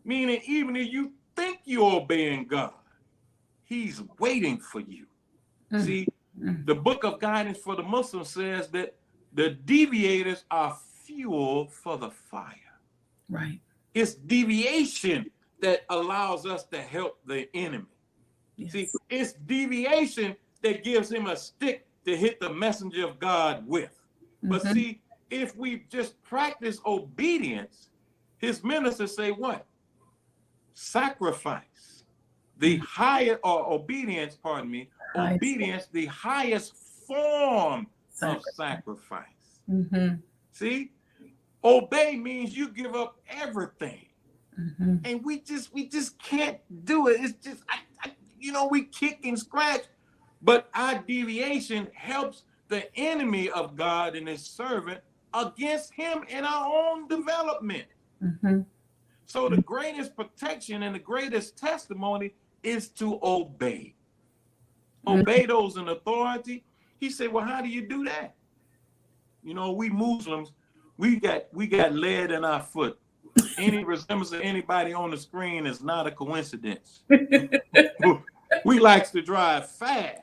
Speaker 4: Meaning, even if you think you're obeying God, he's waiting for you. See, the book of guidance for the Muslims says that the deviators are fuel for the fire.
Speaker 1: Right.
Speaker 4: It's deviation that allows us to help the enemy.
Speaker 1: Yes.
Speaker 4: See, it's deviation that gives him a stick to hit the messenger of God with. But see, if we just practice obedience, his ministers say what? Sacrifice. The higher, or obedience, pardon me, obedience, the highest form of sacrifice. See, obey means you give up everything. And we just can't do it. It's just, we kick and scratch, but our deviation helps the enemy of God and his servant against him in our own development. So the greatest protection and the greatest testimony is to obey. Obey those in authority. He said, well, how do you do that? We Muslims, we got lead in our foot. Any resemblance of anybody on the screen is not a coincidence. We like to drive fast.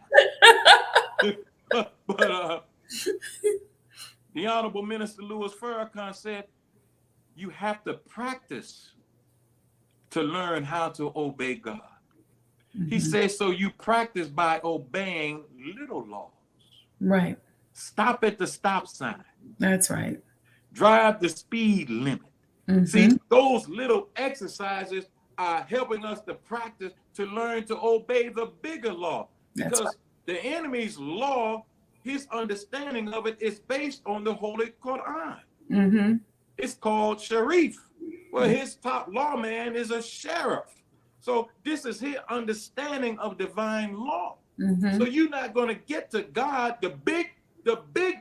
Speaker 4: But the Honorable Minister Louis Farrakhan said, you have to practice to learn how to obey God. He says, so you practice by obeying little laws.
Speaker 1: Right.
Speaker 4: Stop at the stop sign.
Speaker 1: That's right.
Speaker 4: Drive the speed limit. See, those little exercises are helping us to practice to learn to obey the bigger law. Because the enemy's law, his understanding of it is based on the Holy Quran. It's called Sharif. Well, his top lawman is a sheriff. So this is his understanding of divine law. So you're not going to get to God, the big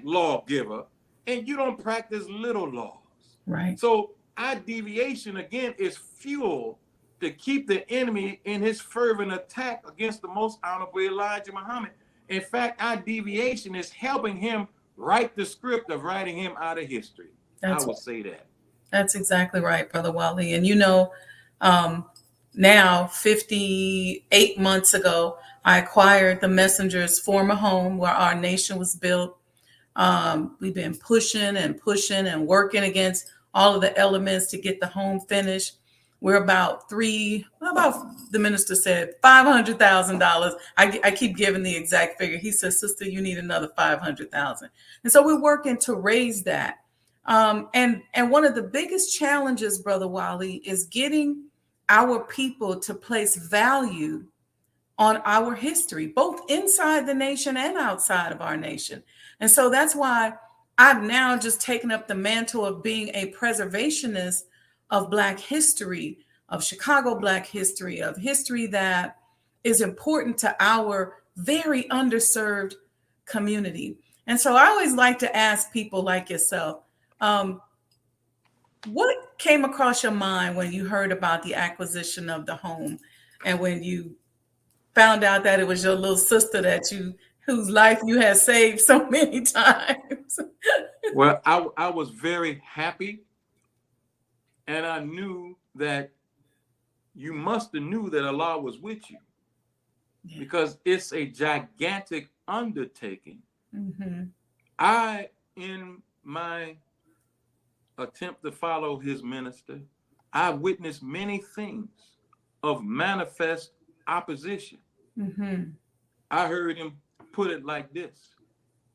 Speaker 4: lawgiver, and you don't practice little laws.
Speaker 1: Right.
Speaker 4: So our deviation, again, is fuel to keep the enemy in his fervent attack against the most honorable Elijah Muhammad. In fact, our deviation is helping him write the script of writing him out of history. I would say that.
Speaker 1: That's exactly right, Brother Wali. And now 58 months ago, I acquired the Messenger's former home where our nation was built. We've been pushing and working against all of the elements to get the home finished. We're about the minister said, $500,000. I keep giving the exact figure. He says, sister, you need another 500,000. And so we're working to raise that. And one of the biggest challenges, Brother Wali, is getting our people to place value on our history, both inside the nation and outside of our nation. And so that's why I've now just taken up the mantle of being a preservationist of Black history, of Chicago Black history, of history that is important to our very underserved community. And so I always like to ask people like yourself, what came across your mind when you heard about the acquisition of the home and when you found out that it was your little sister whose life you had saved so many times?
Speaker 4: Well, I was very happy, and I knew that you must have knew that Allah was with you, because it's a gigantic undertaking.
Speaker 1: Mm-hmm.
Speaker 4: I, in my attempt to follow his minister, I witnessed many things of manifest opposition.
Speaker 1: Mm-hmm.
Speaker 4: I heard him put it like this.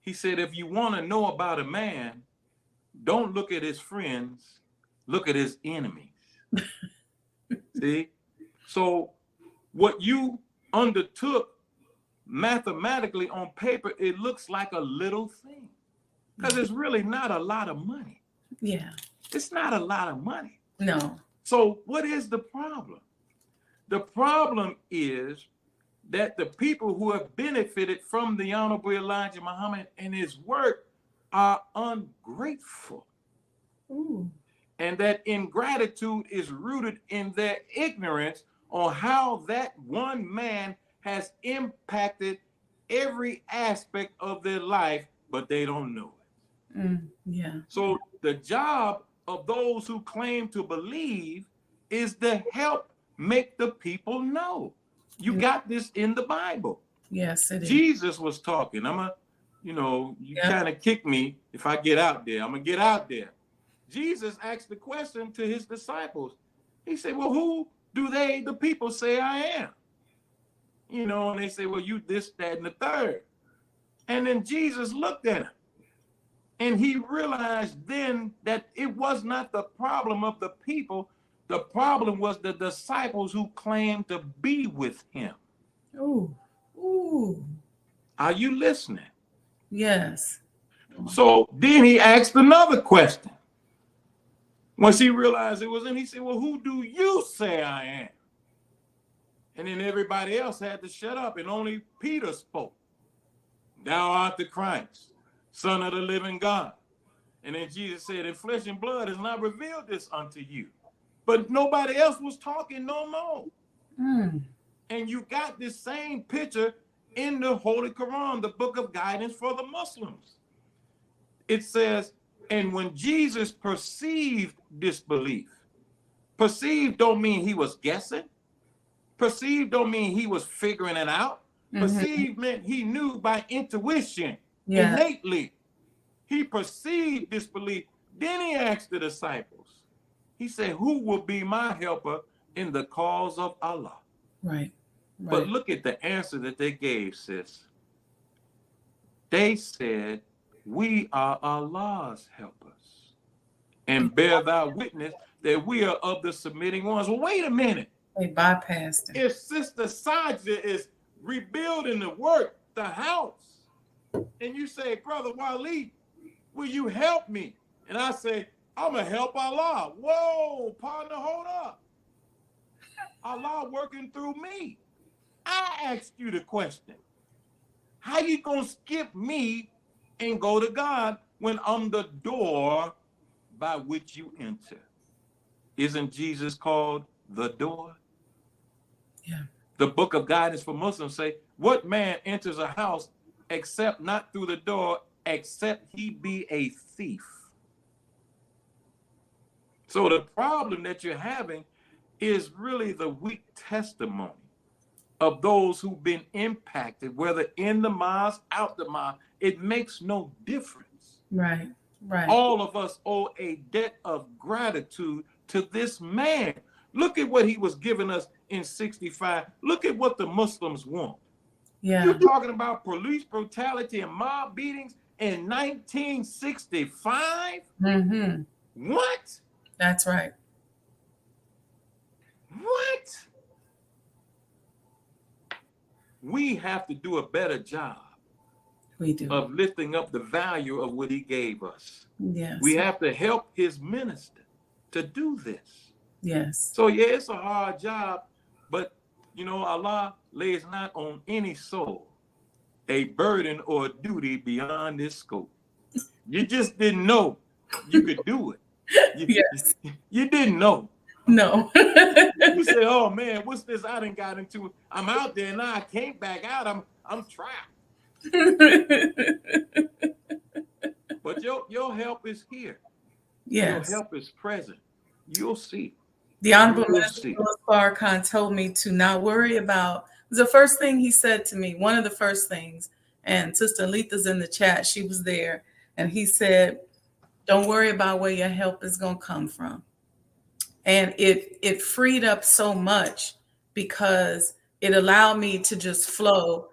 Speaker 4: He said, if you want to know about a man, don't look at his friends, look at his enemies. See? So what you undertook mathematically on paper, it looks like a little thing, because it's really not a lot of money.
Speaker 1: Yeah.
Speaker 4: It's not a lot of money.
Speaker 1: No.
Speaker 4: So what is the problem? The problem is that the people who have benefited from the Honorable Elijah Muhammad and his work are ungrateful.
Speaker 1: Ooh.
Speaker 4: And that ingratitude is rooted in their ignorance on how that one man has impacted every aspect of their life, but they don't know it.
Speaker 1: Yeah.
Speaker 4: So the job of those who claim to believe is to help make the people know. You got this in the Bible.
Speaker 1: Yes, it is.
Speaker 4: Jesus was talking. You kind of kick me if I get out there. I'm going to get out there. Jesus asked the question to his disciples. He said, well, who do the people say I am? And they say, well, you this, that, and the third. And then Jesus looked at him. And he realized then that it was not the problem of the people. The problem was the disciples who claimed to be with him.
Speaker 1: Ooh. Ooh.
Speaker 4: Are you listening?
Speaker 1: Yes.
Speaker 4: So then he asked another question. Once he realized it was him, he said, well, who do you say I am? And then everybody else had to shut up, and only Peter spoke. Thou art the Christ, Son of the living God. And then Jesus said, and flesh and blood has not revealed this unto you. But nobody else was talking no more. And you got this same picture in the Holy Quran, the book of guidance for the Muslims. It says, and when Jesus perceived disbelief, perceived don't mean he was guessing. Perceived don't mean he was figuring it out. Perceived meant he knew by intuition, innately. He perceived disbelief. Then he asked the disciples, he said, who will be my helper in the cause of Allah?
Speaker 1: Right.
Speaker 4: But look at the answer that they gave, sis. They said, we are Allah's helpers, and bear thou witness that we are of the submitting ones. Well, wait a minute.
Speaker 1: They bypassed it.
Speaker 4: If Sister Sajdah is rebuilding the house, and you say, Brother Wali, will you help me? And I say, I'm going to help Allah. Whoa, partner, hold up. Allah working through me. I asked you the question. How you going to skip me and go to God when I'm the door by which you enter? Isn't Jesus called the door?
Speaker 1: Yeah.
Speaker 4: The book of guidance for Muslims say, what man enters a house except not through the door, except he be a thief? So the problem that you're having is really the weak testimony of those who've been impacted, whether in the mosque, out the mosque. It makes no difference.
Speaker 1: Right.
Speaker 4: All of us owe a debt of gratitude to this man. Look at what he was giving us in 65. Look at what the Muslims want.
Speaker 1: Yeah.
Speaker 4: You're talking about police brutality and mob beatings in 1965? What?
Speaker 1: That's right.
Speaker 4: What? We have to do a better job.
Speaker 1: We do.
Speaker 4: Of lifting up the value of what he gave us.
Speaker 1: Yes.
Speaker 4: We have to help his minister to do this.
Speaker 1: Yes.
Speaker 4: So yeah, it's a hard job, but you know, Allah lays not on any soul a burden or a duty beyond this scope. You just didn't know you could do it.
Speaker 1: Yes.
Speaker 4: You didn't know.
Speaker 1: No.
Speaker 4: You say, "Oh man, what's this? I done got into. I'm out there now. I can't back out. I'm trapped." But your help is here. Your
Speaker 1: Yes.
Speaker 4: help is present. You'll see.
Speaker 1: The Honorable
Speaker 4: You'll
Speaker 1: Minister
Speaker 4: see.
Speaker 1: Louis Farrakhan told me to not worry about, it was the first thing he said to me, one of the first things. And Sister Letha's in the chat, she was there. And he said, don't worry about where your help is going to come from. And it freed up so much because it allowed me to just flow.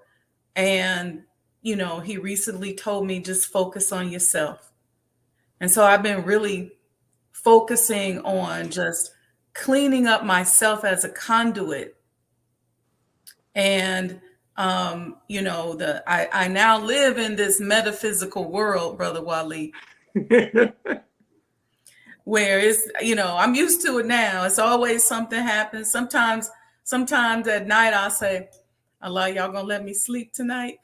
Speaker 1: And, you know, he recently told me just focus on yourself. And so I've been really focusing on just cleaning up myself as a conduit. And, you know, I now live in this metaphysical world, Brother Wali, where it's, you know, I'm used to it now. It's always something happens. Sometimes at night I'll say, Allah, y'all gonna let me sleep tonight?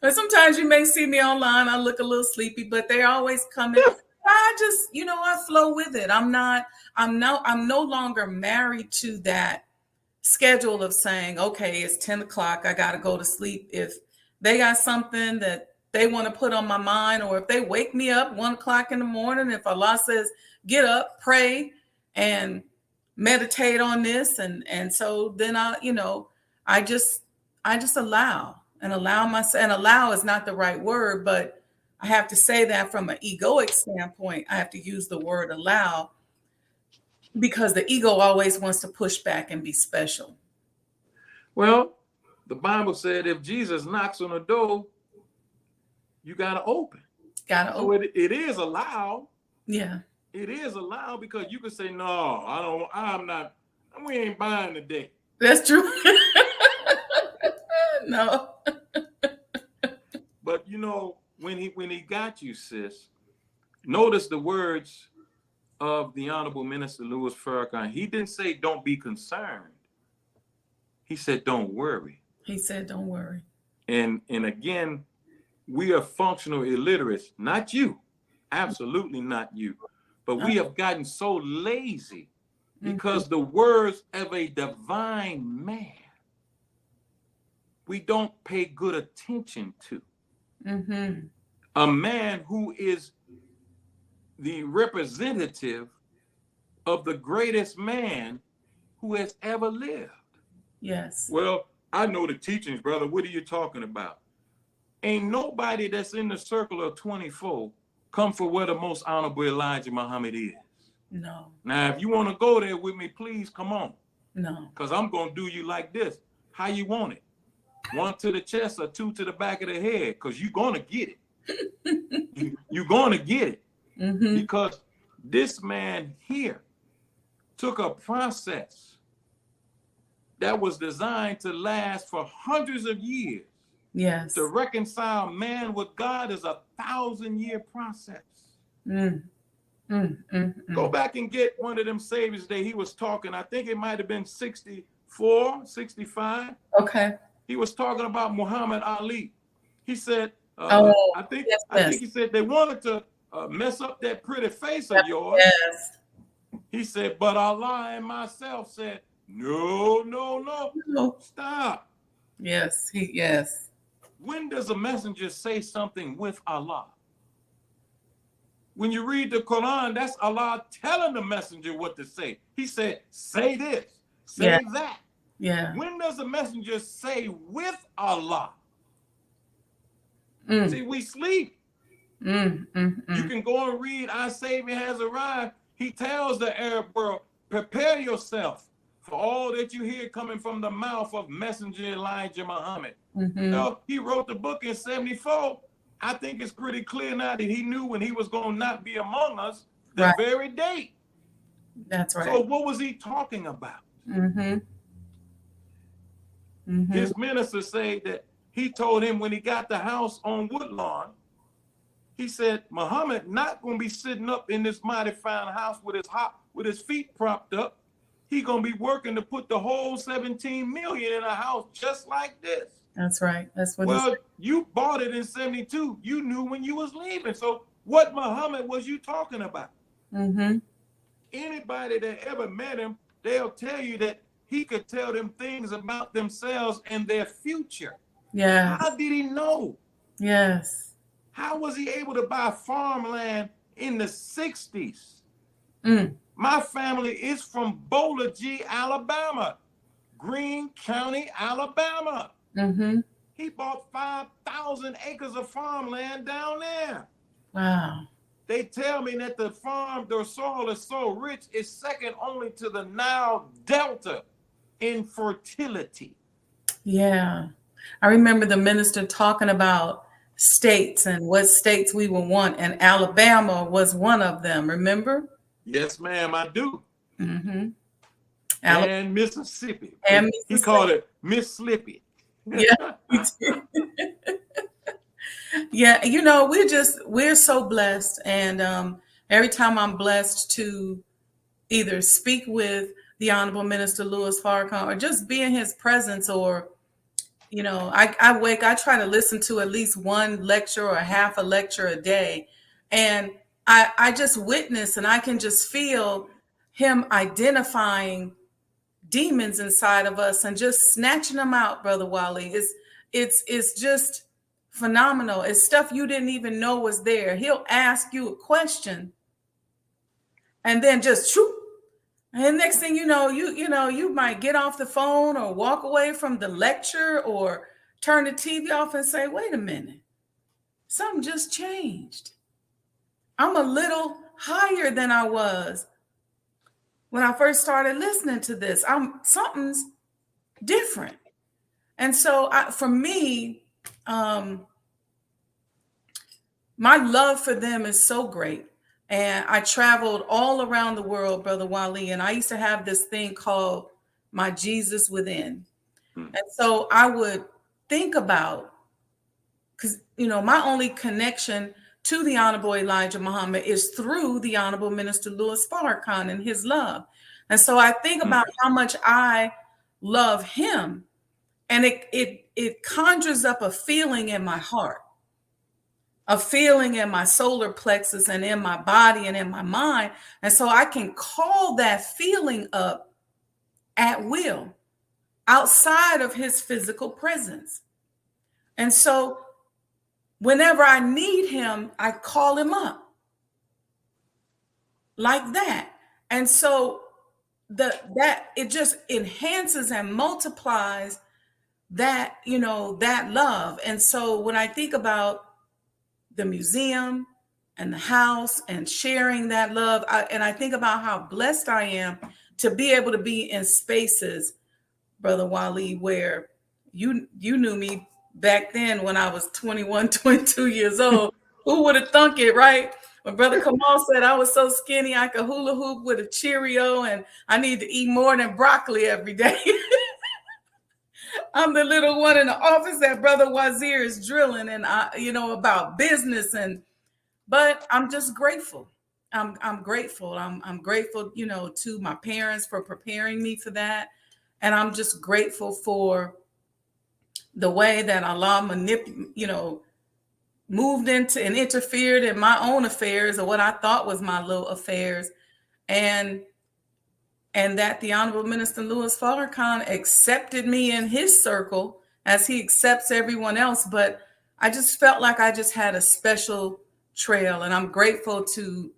Speaker 1: But sometimes you may see me online, I look a little sleepy, but they're always coming. I just, you know, I flow with it. I'm no longer married to that schedule of saying, okay, it's 10 o'clock, I gotta go to sleep. If they got something that they want to put on my mind, or if they wake me up 1 o'clock in the morning, if Allah says, get up, pray, and meditate on this. And so then I just allow myself, and allow is not the right word, but I have to say that from an egoic standpoint, I have to use the word allow, because the ego always wants to push back and be special.
Speaker 4: Well, the Bible said if Jesus knocks on the door, you gotta open. So it is allowed.
Speaker 1: Yeah.
Speaker 4: It is allowed, because you could say, no, I'm not, we ain't buying today.
Speaker 1: That's true. No.
Speaker 4: But you know, when he got you, sis, notice the words of the Honorable Minister Louis Farrakhan. He didn't say don't be concerned. He said don't worry.
Speaker 1: He said don't worry.
Speaker 4: And again, we are functional illiterates, not you, absolutely not you, but we have gotten so lazy because the words of a divine man we don't pay good attention to.
Speaker 1: Mm-hmm.
Speaker 4: A man who is the representative of the greatest man who has ever lived.
Speaker 1: Yes.
Speaker 4: Well, I know the teachings, brother. What are you talking about? Ain't nobody that's in the circle of 24 come for where the most honorable Elijah Muhammad is.
Speaker 1: No.
Speaker 4: Now, if you want to go there with me, please come on.
Speaker 1: No.
Speaker 4: Because I'm going to do you like this. How you want it? 1 to the chest or 2 to the back of the head? Because you're going to get it. You're going to get it.
Speaker 1: Mm-hmm.
Speaker 4: Because this man here took a process that was designed to last for hundreds of years.
Speaker 1: Yes.
Speaker 4: To reconcile man with God is a 1,000-year process. Go back and get one of them saviors that he was talking. I think it might have been 64, 65.
Speaker 1: Okay.
Speaker 4: He was talking about Muhammad Ali. He said,
Speaker 1: I
Speaker 4: think he said they wanted to mess up that pretty face of yours.
Speaker 1: Yes.
Speaker 4: He said, but Allah and myself said, no, stop.
Speaker 1: Yes. Yes.
Speaker 4: When does a messenger say something with Allah? When you read the Quran, that's Allah telling the messenger what to say. He said, say this, say that.
Speaker 1: Yeah.
Speaker 4: When does a messenger say with Allah? See, we sleep. You can go and read, Our Savior Has Arrived. He tells the Arab world, prepare yourself for all that you hear coming from the mouth of Messenger Elijah Muhammad. He wrote the book in 74. I think it's pretty clear now that he knew when he was going to not be among us the very date.
Speaker 1: That's right.
Speaker 4: So what was he talking about? His ministers say that he told him when he got the house on Woodlawn, he said, Muhammad not going to be sitting up in this mighty fine house with his with his feet propped up. He gonna be working to put the whole 17 million in a house just like this.
Speaker 1: That's right. That's what.
Speaker 4: Well, you bought it in 72. You knew when you was leaving. So what Muhammad was you talking about?
Speaker 1: Mm-hmm.
Speaker 4: Anybody that ever met him, they'll tell you that he could tell them things about themselves and their future.
Speaker 1: Yeah.
Speaker 4: How did he know?
Speaker 1: Yes.
Speaker 4: How was he able to buy farmland in the 60s?
Speaker 1: Mm.
Speaker 4: My family is from Bowler G, Alabama, Greene County, Alabama.
Speaker 1: Mm-hmm.
Speaker 4: He bought 5,000 acres of farmland down there.
Speaker 1: Wow.
Speaker 4: They tell me that the soil is so rich, it's second only to the Nile Delta in fertility.
Speaker 1: Yeah. I remember the minister talking about states and what states we would want, and Alabama was one of them, remember?
Speaker 4: Yes, ma'am, I do.
Speaker 1: Mm-hmm.
Speaker 4: And Mississippi.
Speaker 1: And
Speaker 4: He called it Miss Slippy.
Speaker 1: Yeah. Yeah, we're so blessed. And every time I'm blessed to either speak with the Honorable Minister Louis Farrakhan or just be in his presence, or, I try to listen to at least one lecture or half a lecture a day. And I just witness, and I can just feel him identifying demons inside of us and just snatching them out, Brother Wali. It's just phenomenal. It's stuff you didn't even know was there. He'll ask you a question and then just shoot. And next thing you know, you might get off the phone or walk away from the lecture or turn the TV off and say, wait a minute, something just changed. I'm a little higher than I was when I first started listening to this. Something's different. And so for me, my love for them is so great. And I traveled all around the world, Brother Wali, and I used to have this thing called my Jesus Within. And so I would think about, because, my only connection to the Honorable Elijah Muhammad is through the Honorable Minister Louis Farrakhan and his love. And so I think about how much I love him, and it conjures up a feeling in my heart, a feeling in my solar plexus and in my body and in my mind. And so I can call that feeling up at will outside of his physical presence. And so whenever I need him, I call him up like that. And so that it just enhances and multiplies that, that love. And so when I think about the museum and the house and sharing that love, I think about how blessed I am to be able to be in spaces, Brother Wali, where you knew me back then when I was 21, 22 years old. Who would have thunk it, right? When Brother Kamal said I was so skinny I could hula hoop with a Cheerio and I need to eat more than broccoli every day. I'm the little one in the office that Brother Wazir is drilling and about business, but I'm just grateful. I'm grateful. I'm grateful, to my parents for preparing me for that. And I'm just grateful for the way that Allah moved into and interfered in my own affairs, or what I thought was my little affairs. And that the Honorable Minister Louis Farrakhan accepted me in his circle as he accepts everyone else. But I just felt like I just had a special trail. And I'm grateful to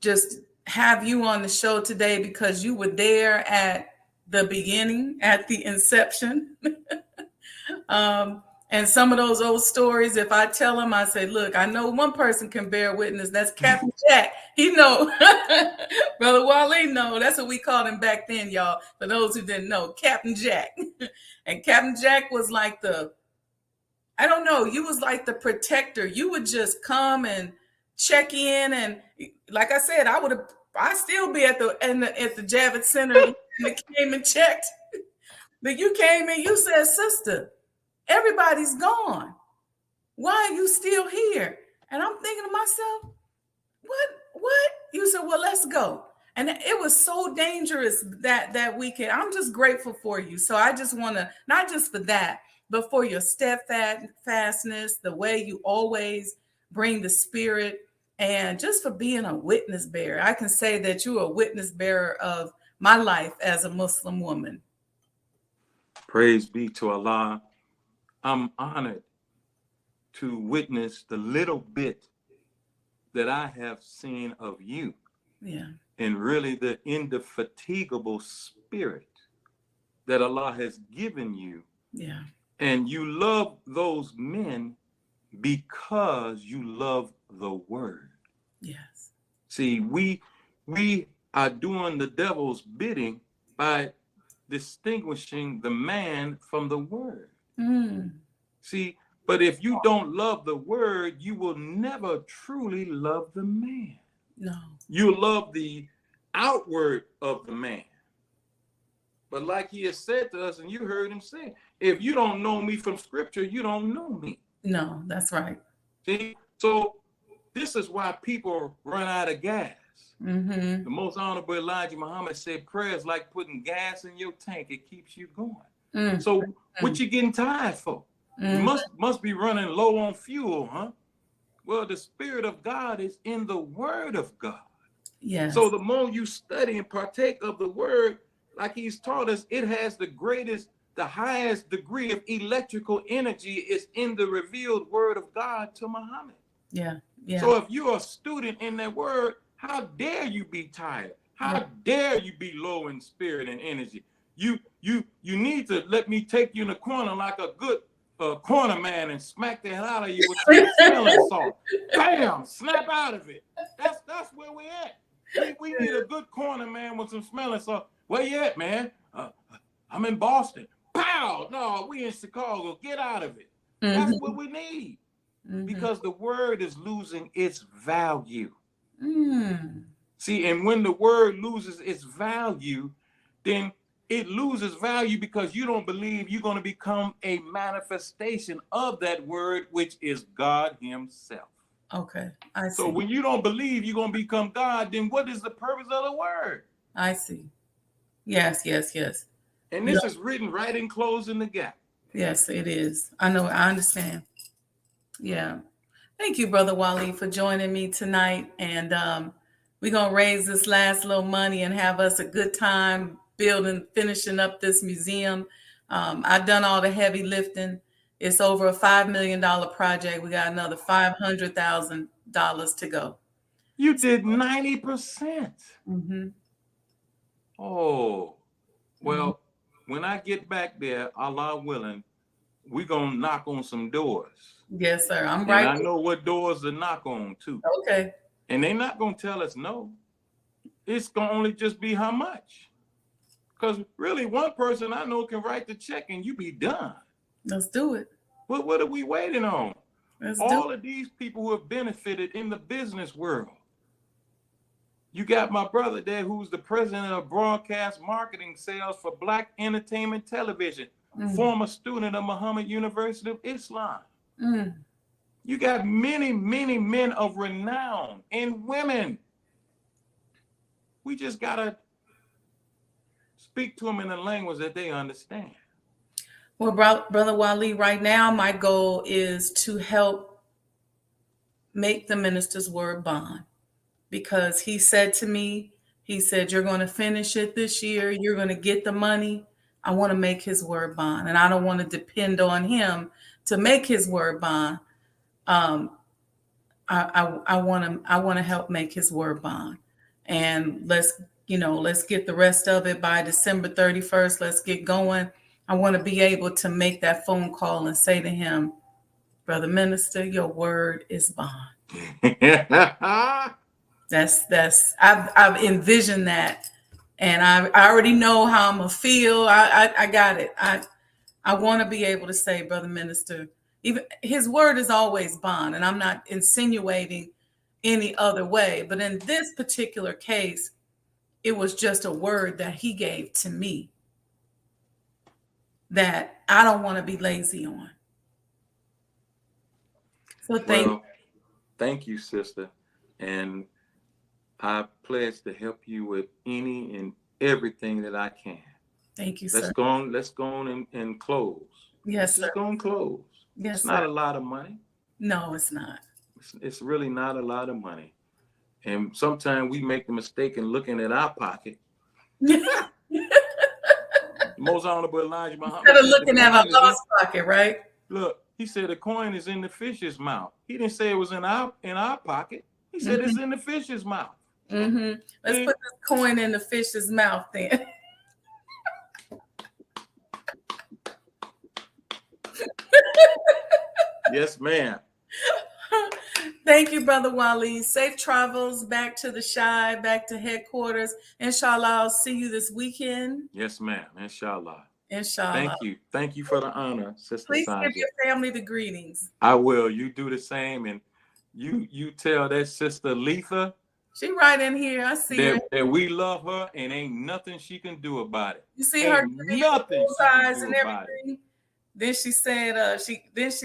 Speaker 1: just have you on the show today because you were there at the beginning, at the inception. And some of those old stories, if I tell them, I say, look, I know one person can bear witness. That's Captain Jack. He know. Brother Wale know. That's what we called him back then, y'all. For those who didn't know, Captain Jack. And Captain Jack was like you was like the protector. You would just come and check in. And like I said, I still be at the Javits Center and came and checked. But you came in, you said, sister, everybody's gone. Why are you still here? And I'm thinking to myself, what? You said, well, let's go. And it was so dangerous that weekend. I'm just grateful for you. So I just want to, not just for that, but for your steadfastness, the way you always bring the spirit, and just for being a witness bearer. I can say that you're a witness bearer of my life as a Muslim woman.
Speaker 4: Praise be to Allah. I'm honored to witness the little bit that I have seen of you.
Speaker 1: Yeah.
Speaker 4: And really the indefatigable spirit that Allah has given you.
Speaker 1: Yeah.
Speaker 4: And you love those men because you love the word.
Speaker 1: Yes.
Speaker 4: See, we are doing the devil's bidding by distinguishing the man from the word. See, but if you don't love the word, you will never truly love the man.
Speaker 1: No.
Speaker 4: You love the outward of the man. But like he has said to us, and you heard him say, if you don't know me from scripture, you don't know me.
Speaker 1: No, that's right.
Speaker 4: See, so this is why people run out of gas.
Speaker 1: Mm-hmm.
Speaker 4: The most honorable Elijah Muhammad said, prayer is like putting gas in your tank. It keeps you going.
Speaker 1: Mm-hmm.
Speaker 4: So what you getting tired for?
Speaker 1: Mm-hmm.
Speaker 4: You must be running low on fuel, huh? Well, the Spirit of God is in the Word of God.
Speaker 1: Yes.
Speaker 4: So the more you study and partake of the Word, like he's taught us, it has the highest degree of electrical energy is in the revealed Word of God to Muhammad.
Speaker 1: Yeah. Yeah.
Speaker 4: So if you're a student in that Word, how dare you be tired? How dare you be low in spirit and energy? You need to let me take you in the corner like a good corner man and smack the hell out of you with some smelling salt. Bam! Snap out of it. That's where we at. We need a good corner man with some smelling salt. Where you at, man? I'm in Boston. Pow! No, we in Chicago. Get out of it. That's what we need. Because the word is losing its value. See, and when the word loses its value, then it loses value because you don't believe you're going to become a manifestation of that word, which is God himself.
Speaker 1: Okay, I see.
Speaker 4: So when you don't believe you're going to become God, then what is the purpose of the word?
Speaker 1: I see. Yes.
Speaker 4: And this is written right in Closing the Gap.
Speaker 1: Yes, it is. I know. I understand. Yeah. Thank you, Brother Wali, for joining me tonight. And we're going to raise this last little money and have us a good time finishing up this museum. I've done all the heavy lifting. It's over a $5 million project. We got another $500,000 to go.
Speaker 4: You did 90%.
Speaker 1: Mm-hmm.
Speaker 4: Oh, well, when I get back there, Allah willing, we're going to knock on some doors.
Speaker 1: Yes, sir. I'm
Speaker 4: and
Speaker 1: right.
Speaker 4: I know what doors to knock on, too.
Speaker 1: Okay.
Speaker 4: And they're not going to tell us no. It's going to only just be how much. Because really, one person I know can write the check and you be done.
Speaker 1: Let's do it.
Speaker 4: What are we waiting on?
Speaker 1: Let's
Speaker 4: All of these people who have benefited in the business world. You got my brother there who's the president of broadcast marketing sales for Black Entertainment Television, former student of Muhammad University of Islam. You got many, many men of renown and women. We just got to speak to them in a language that they understand.
Speaker 1: Well, Brother Wali, right now, my goal is to help make the minister's word bond. Because he said to me, he said, you're going to finish it this year. You're going to get the money. I want to make his word bond. And I don't want to depend on him to make his word bond. I want to help make his word bond. And let's get the rest of it by December 31st. Let's get going. I want to be able to make that phone call and say to him, Brother Minister, your word is bond. I've envisioned that, and I already know how I'm gonna feel. I got it. I want to be able to say, Brother Minister, even his word is always bond, and I'm not insinuating any other way. But in this particular case, it was just a word that he gave to me that I don't want to be lazy on. So thank
Speaker 4: you, sister. And I pledge to help you with any and everything that I can.
Speaker 1: Thank you,
Speaker 4: Let's
Speaker 1: sir.
Speaker 4: go on and close.
Speaker 1: Yes,
Speaker 4: Just
Speaker 1: sir.
Speaker 4: go and close.
Speaker 1: Yes,
Speaker 4: It's
Speaker 1: sir.
Speaker 4: not a lot of money.
Speaker 1: No, it's not.
Speaker 4: It's really not a lot of money. And sometimes we make the mistake in looking at our pocket. Most Honorable Elijah Muhammad
Speaker 1: Instead of
Speaker 4: said the
Speaker 1: looking at our
Speaker 4: coin is in,
Speaker 1: Lord's pocket, right?
Speaker 4: look, he said the coin is in the fish's mouth. He didn't say it was in our pocket. He said it's in the fish's mouth.
Speaker 1: Mm-hmm. Let's put this coin in the fish's mouth then.
Speaker 4: Yes, ma'am.
Speaker 1: Thank you, Brother Wali. Safe travels back to the Shy, back to headquarters. Inshallah, I'll see you this weekend.
Speaker 4: Yes, ma'am. Inshallah.
Speaker 1: Inshallah.
Speaker 4: Thank you. Thank you for the honor, Sister
Speaker 1: Please
Speaker 4: Sajdah.
Speaker 1: give your family the greetings.
Speaker 4: I will. You do the same, and you tell that Sister Letha
Speaker 1: She right in here. I see her.
Speaker 4: that we love her and ain't nothing she can do about it.
Speaker 1: You see her
Speaker 4: Ain't nothing she
Speaker 1: size
Speaker 4: can
Speaker 1: and
Speaker 4: do about it.
Speaker 1: everything. Then she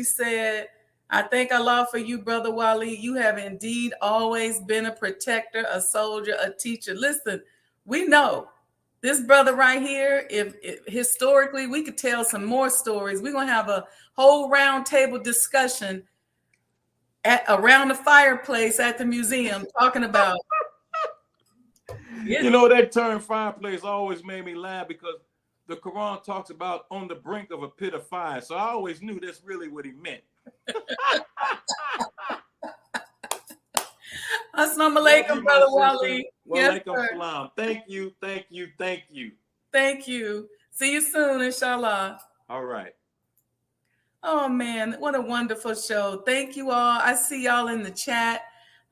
Speaker 1: said, I thank Allah for you, Brother Wali. You have indeed always been a protector, a soldier, a teacher. Listen, we know this brother right here, if historically we could tell some more stories. We're going to have a whole round table discussion around the fireplace at the museum talking about.
Speaker 4: You know, that term fireplace always made me laugh because the Quran talks about on the brink of a pit of fire. So I always knew that's really what he meant.
Speaker 1: Assalamu alaikum, Brother Wali.
Speaker 4: Yes, salam. Thank you.
Speaker 1: Thank you. See you soon, inshallah.
Speaker 4: All right.
Speaker 1: Oh, man, what a wonderful show. Thank you all. I see y'all in the chat.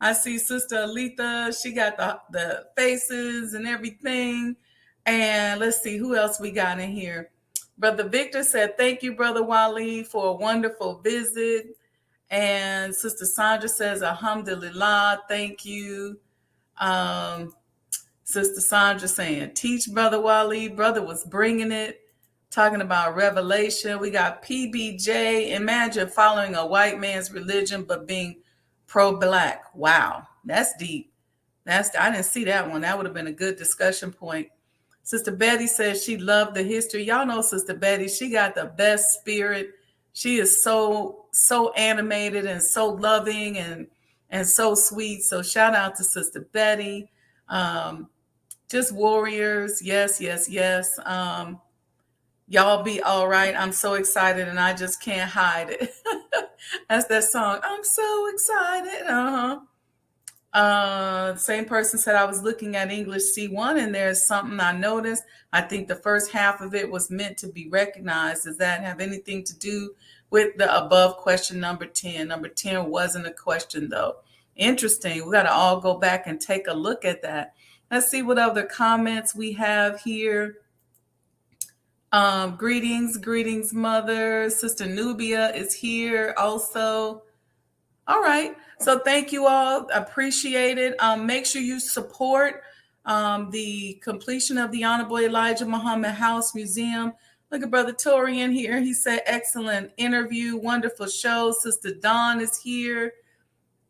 Speaker 1: I see Sister Aletha. She got the faces and everything. And let's see who else we got in here. Brother Victor said, thank you, Brother Wali, for a wonderful visit. And Sister Sandra says, alhamdulillah, thank you. Sister Sandra saying, teach Brother Wali. Brother was bringing it, talking about revelation. We got PBJ. Imagine following a white man's religion, but being pro-black. Wow, that's deep. I didn't see that one. That would have been a good discussion point. Sister Betty says she loved the history. Y'all know Sister Betty. She got the best spirit. She is so animated and so loving and so sweet. So shout out to Sister Betty. Just warriors. Yes. Y'all be all right. I'm so excited and I just can't hide it. That's that song. I'm so excited. Same person said I was looking at English C1 and there's something I noticed. I think the first half of it was meant to be recognized. Does that have anything to do with the above question number 10? Number 10 wasn't a question though. Interesting. We got to all go back and take a look at that. Let's see what other comments we have here. Greetings, Mother. Sister Nubia is here also. All right. So thank you all. Appreciate it. Make sure you support the completion of the Honorable Elijah Muhammad House Museum. Look at Brother Torian here. He said, excellent interview, wonderful show. Sister Dawn is here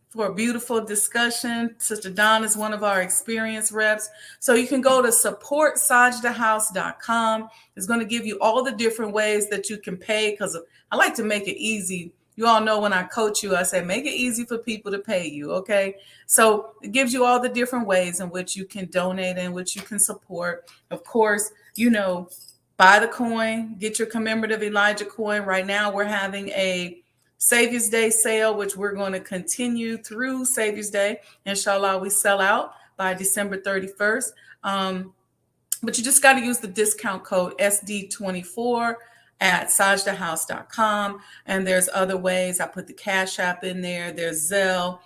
Speaker 1: for a beautiful discussion. Sister Dawn is one of our experienced reps. So you can go to supportsajdahouse.com. It's going to give you all the different ways that you can pay because I like to make it easy. You all know when I coach you, I say, make it easy for people to pay you, okay? So it gives you all the different ways in which you can donate and which you can support. Of course, buy the coin, get your commemorative Elijah coin. Right now, we're having a Savior's Day sale, which we're going to continue through Savior's Day. Inshallah, we sell out by December 31st. But you just got to use the discount code SD24 at sajdahouse.com. And there's other ways. I put the Cash App in there. There's Zelle.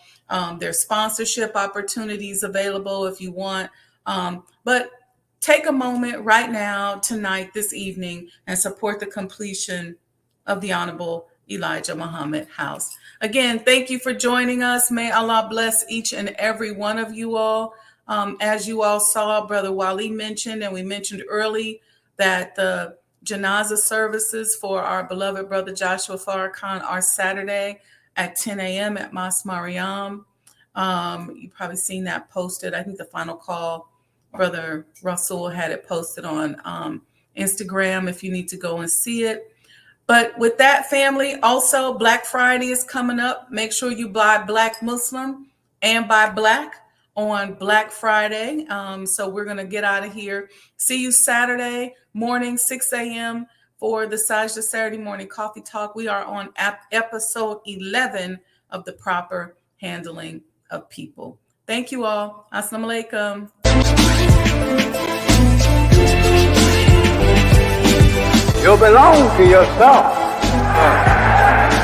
Speaker 1: There's sponsorship opportunities available if you want. But take a moment right now, tonight, this evening, and support the completion of the Honorable Elijah Muhammad House. Again, thank you for joining us. May Allah bless each and every one of you all. As you all saw, Brother Wali mentioned, and we mentioned early, that the Janazah services for our beloved Brother Joshua Farrakhan are Saturday at 10 a.m. at Mas Mariam. You probably seen that posted. I think the final call, Brother Russell had it posted on Instagram if you need to go and see it. But with that, family, also Black Friday is coming up. Make sure you buy Black Muslim and buy Black on Black Friday. So we're going to get out of here. See you Saturday morning, 6 a.m. for the Sajdah Saturday Morning Coffee Talk. We are on episode 11 of The Proper Handling of People. Thank you all. Assalamu alaikum.
Speaker 5: You belong to yourself.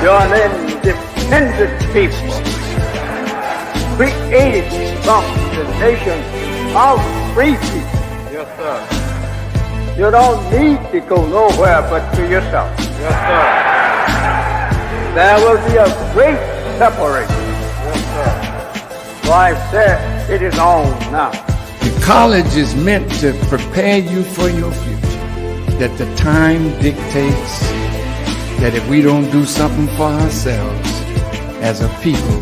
Speaker 5: You're an independent people, created from the nation of free people. Yes, sir. You don't need to go nowhere but to yourself. Yes, sir. There will be a great separation. Yes, sir. So I said, it is on now.
Speaker 6: The college is meant to prepare you for your future. That the time dictates that if we don't do something for ourselves as a people,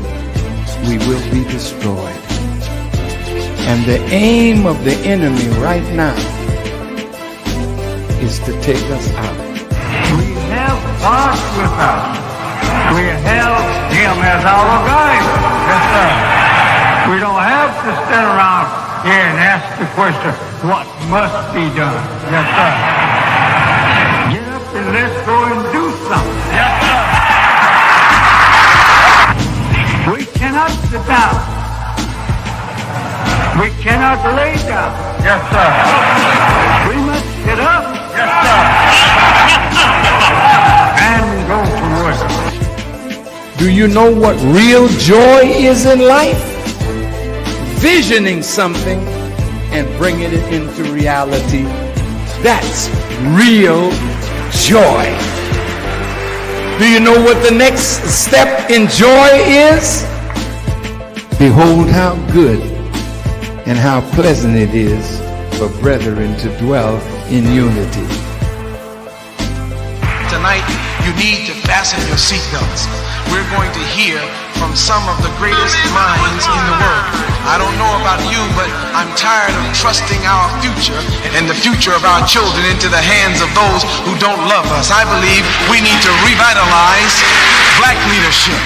Speaker 6: we will be destroyed. And the aim of the enemy right now is to take us out.
Speaker 5: We have God with us. We have Him as our guide. Yes, sir. We don't have to stand around here and ask the question, what must be done? Yes, sir. Get up and let's go and do something. Yes, sir. We cannot sit down. We cannot lay down. Yes, sir. We must get up. Yes, sir. And go to work.
Speaker 6: Do you know what real joy is in life? Visioning something and bringing it into reality. That's real joy. Do you know what the next step in joy is? Behold how good and how pleasant it is for brethren to dwell in unity.
Speaker 7: Tonight, you need to fasten your seatbelts. We're going to hear from some of the greatest minds in the world. I don't know about you, but I'm tired of trusting our future and the future of our children into the hands of those who don't love us. I believe we need to revitalize Black leadership.